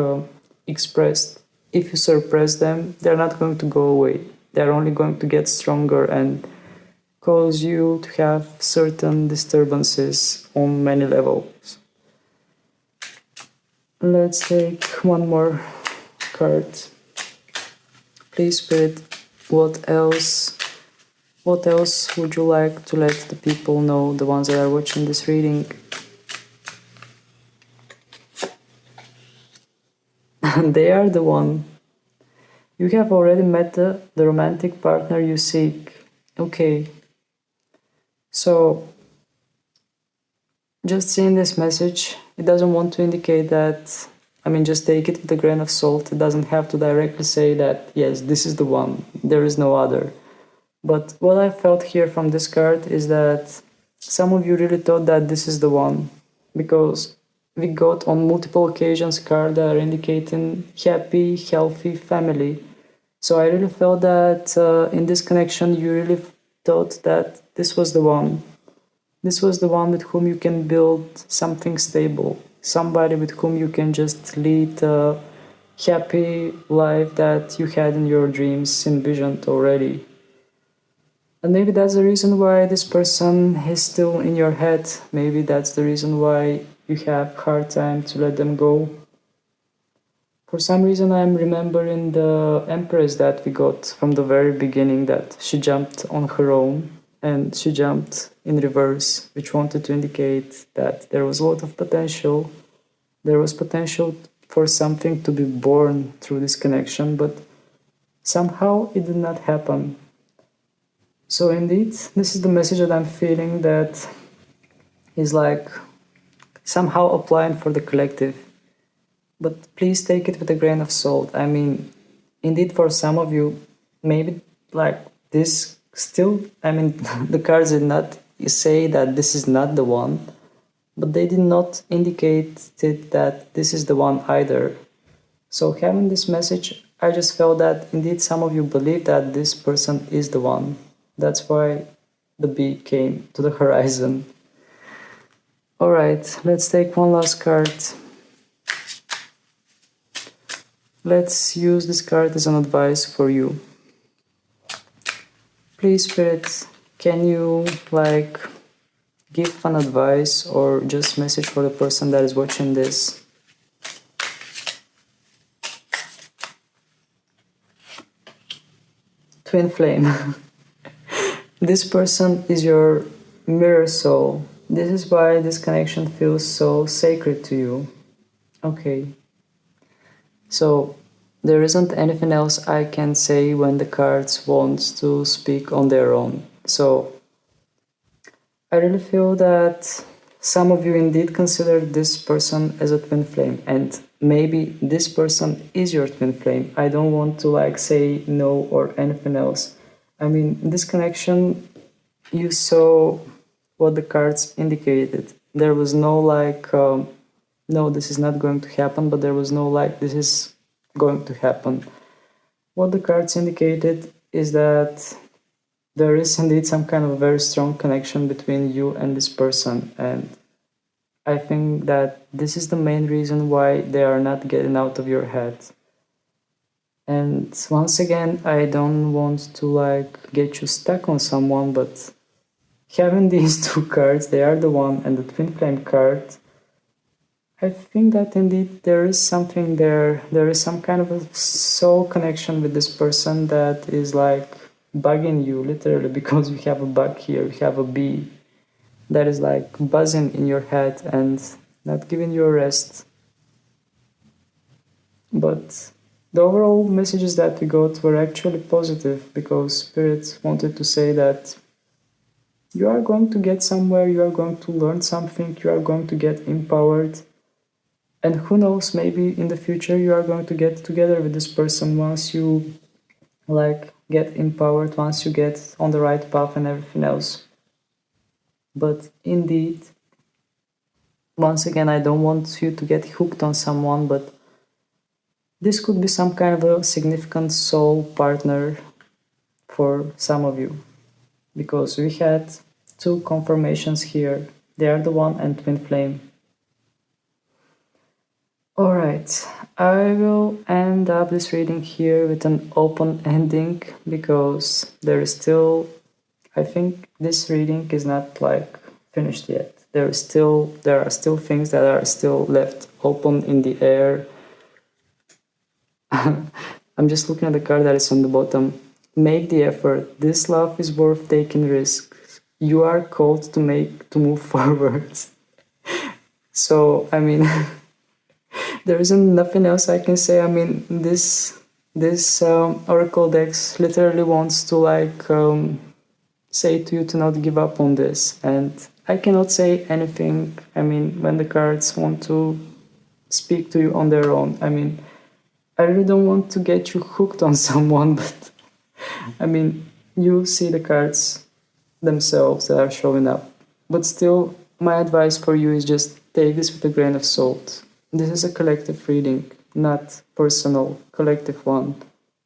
expressed. If you suppress them, they're not going to go away. They're only going to get stronger and cause you to have certain disturbances on many levels. Let's take one more card. Please, Spirit, what else? What else would you like to let the people know, the ones that are watching this reading? They are the one. You have already met the romantic partner you seek. Okay. So, just seeing this message, it doesn't want to indicate that, just take it with a grain of salt. It doesn't have to directly say that, yes, this is the one, there is no other. But what I felt here from this card is that some of you really thought that this is the one, because we got on multiple occasions cards that are indicating happy, healthy family. So I really felt that in this connection, you really thought that this was the one. This was the one with whom you can build something stable, somebody with whom you can just lead a happy life that you had in your dreams envisioned already. And maybe that's the reason why this person is still in your head. Maybe that's the reason why you have hard time to let them go. For some reason, I'm remembering the Empress that we got from the very beginning, that she jumped on her own and she jumped in reverse, which wanted to indicate that there was a lot of potential. There was potential for something to be born through this connection, but somehow it did not happen. So indeed, this is the message that I'm feeling that is like somehow applying for the collective. But please take it with a grain of salt. Indeed, for some of you, maybe like this still, the cards did not say that this is not the one, but they did not indicate that this is the one either. So having this message, I just felt that indeed some of you believe that this person is the one. That's why the bee came to the horizon. Alright, let's take one last card. Let's use this card as an advice for you. Please, Spirit, can you give an advice or just message for the person that is watching this? Twin flame. This person is your mirror soul. This is why this connection feels so sacred to you. Okay. So, there isn't anything else I can say when the cards want to speak on their own. So, I really feel that some of you indeed consider this person as a twin flame, and maybe this person is your twin flame. I don't want to say no or anything else. This connection, you saw what the cards indicated. There was no no, this is not going to happen, but there was no this is going to happen. What the cards indicated is that there is indeed some kind of very strong connection between you and this person, and I think that this is the main reason why they are not getting out of your head. And once again, I don't want to get you stuck on someone, but having these two cards, they are the one and the twin flame card, I think that indeed there is something there. There is some kind of a soul connection with this person that is bugging you literally because we have a bug here, we have a bee that is like buzzing in your head and not giving you a rest. But the overall messages that we got were actually positive because Spirit wanted to say that you are going to get somewhere, you are going to learn something, you are going to get empowered. And who knows, maybe in the future you are going to get together with this person once you like get empowered, once you get on the right path and everything else. But indeed, once again, I don't want you to get hooked on someone, but this could be some kind of a significant soul partner for some of you. Because we had two confirmations here. They are the one and twin flame. Alright, I will end up this reading here with an open ending because there is still, I think this reading is not like finished yet. There are still things that are still left open in the air. I'm just looking at the card that is on the bottom. Make the effort. This love is worth taking risks. You are called to move forward. So I mean, there isn't nothing else I can say. I mean, this oracle dex literally wants to like say to you to not give up on this, and I cannot say anything. I mean, when the cards want to speak to you on their own, I mean, I really don't want to get you hooked on someone, but I mean, you see the cards themselves that are showing up. But still, my advice for you is just take this with a grain of salt. This is a collective reading, not personal, collective one.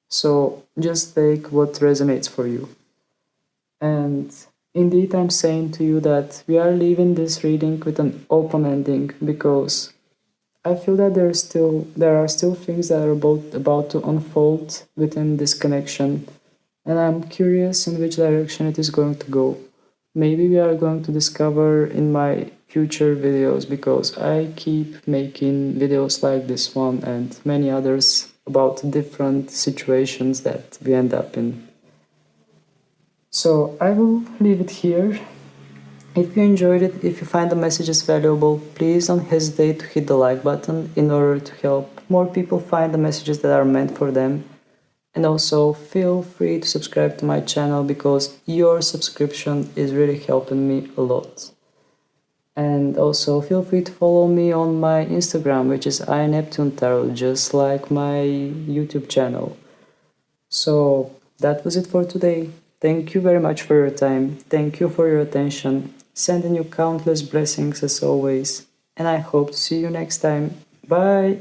So just take what resonates for you. And indeed, I'm saying to you that we are leaving this reading with an open ending because I feel that there are still things that are about to unfold within this connection, and I'm curious in which direction it is going to go. Maybe we are going to discover in my future videos because I keep making videos like this one and many others about different situations that we end up in. So I will leave it here. If you enjoyed it, if you find the messages valuable, please don't hesitate to hit the like button in order to help more people find the messages that are meant for them. And also feel free to subscribe to my channel because your subscription is really helping me a lot. And also feel free to follow me on my Instagram, which is iNeptuneTarot, just like my YouTube channel. So that was it for today. Thank you very much for your time. Thank you for your attention. Sending you countless blessings as always. And I hope to see you next time. Bye!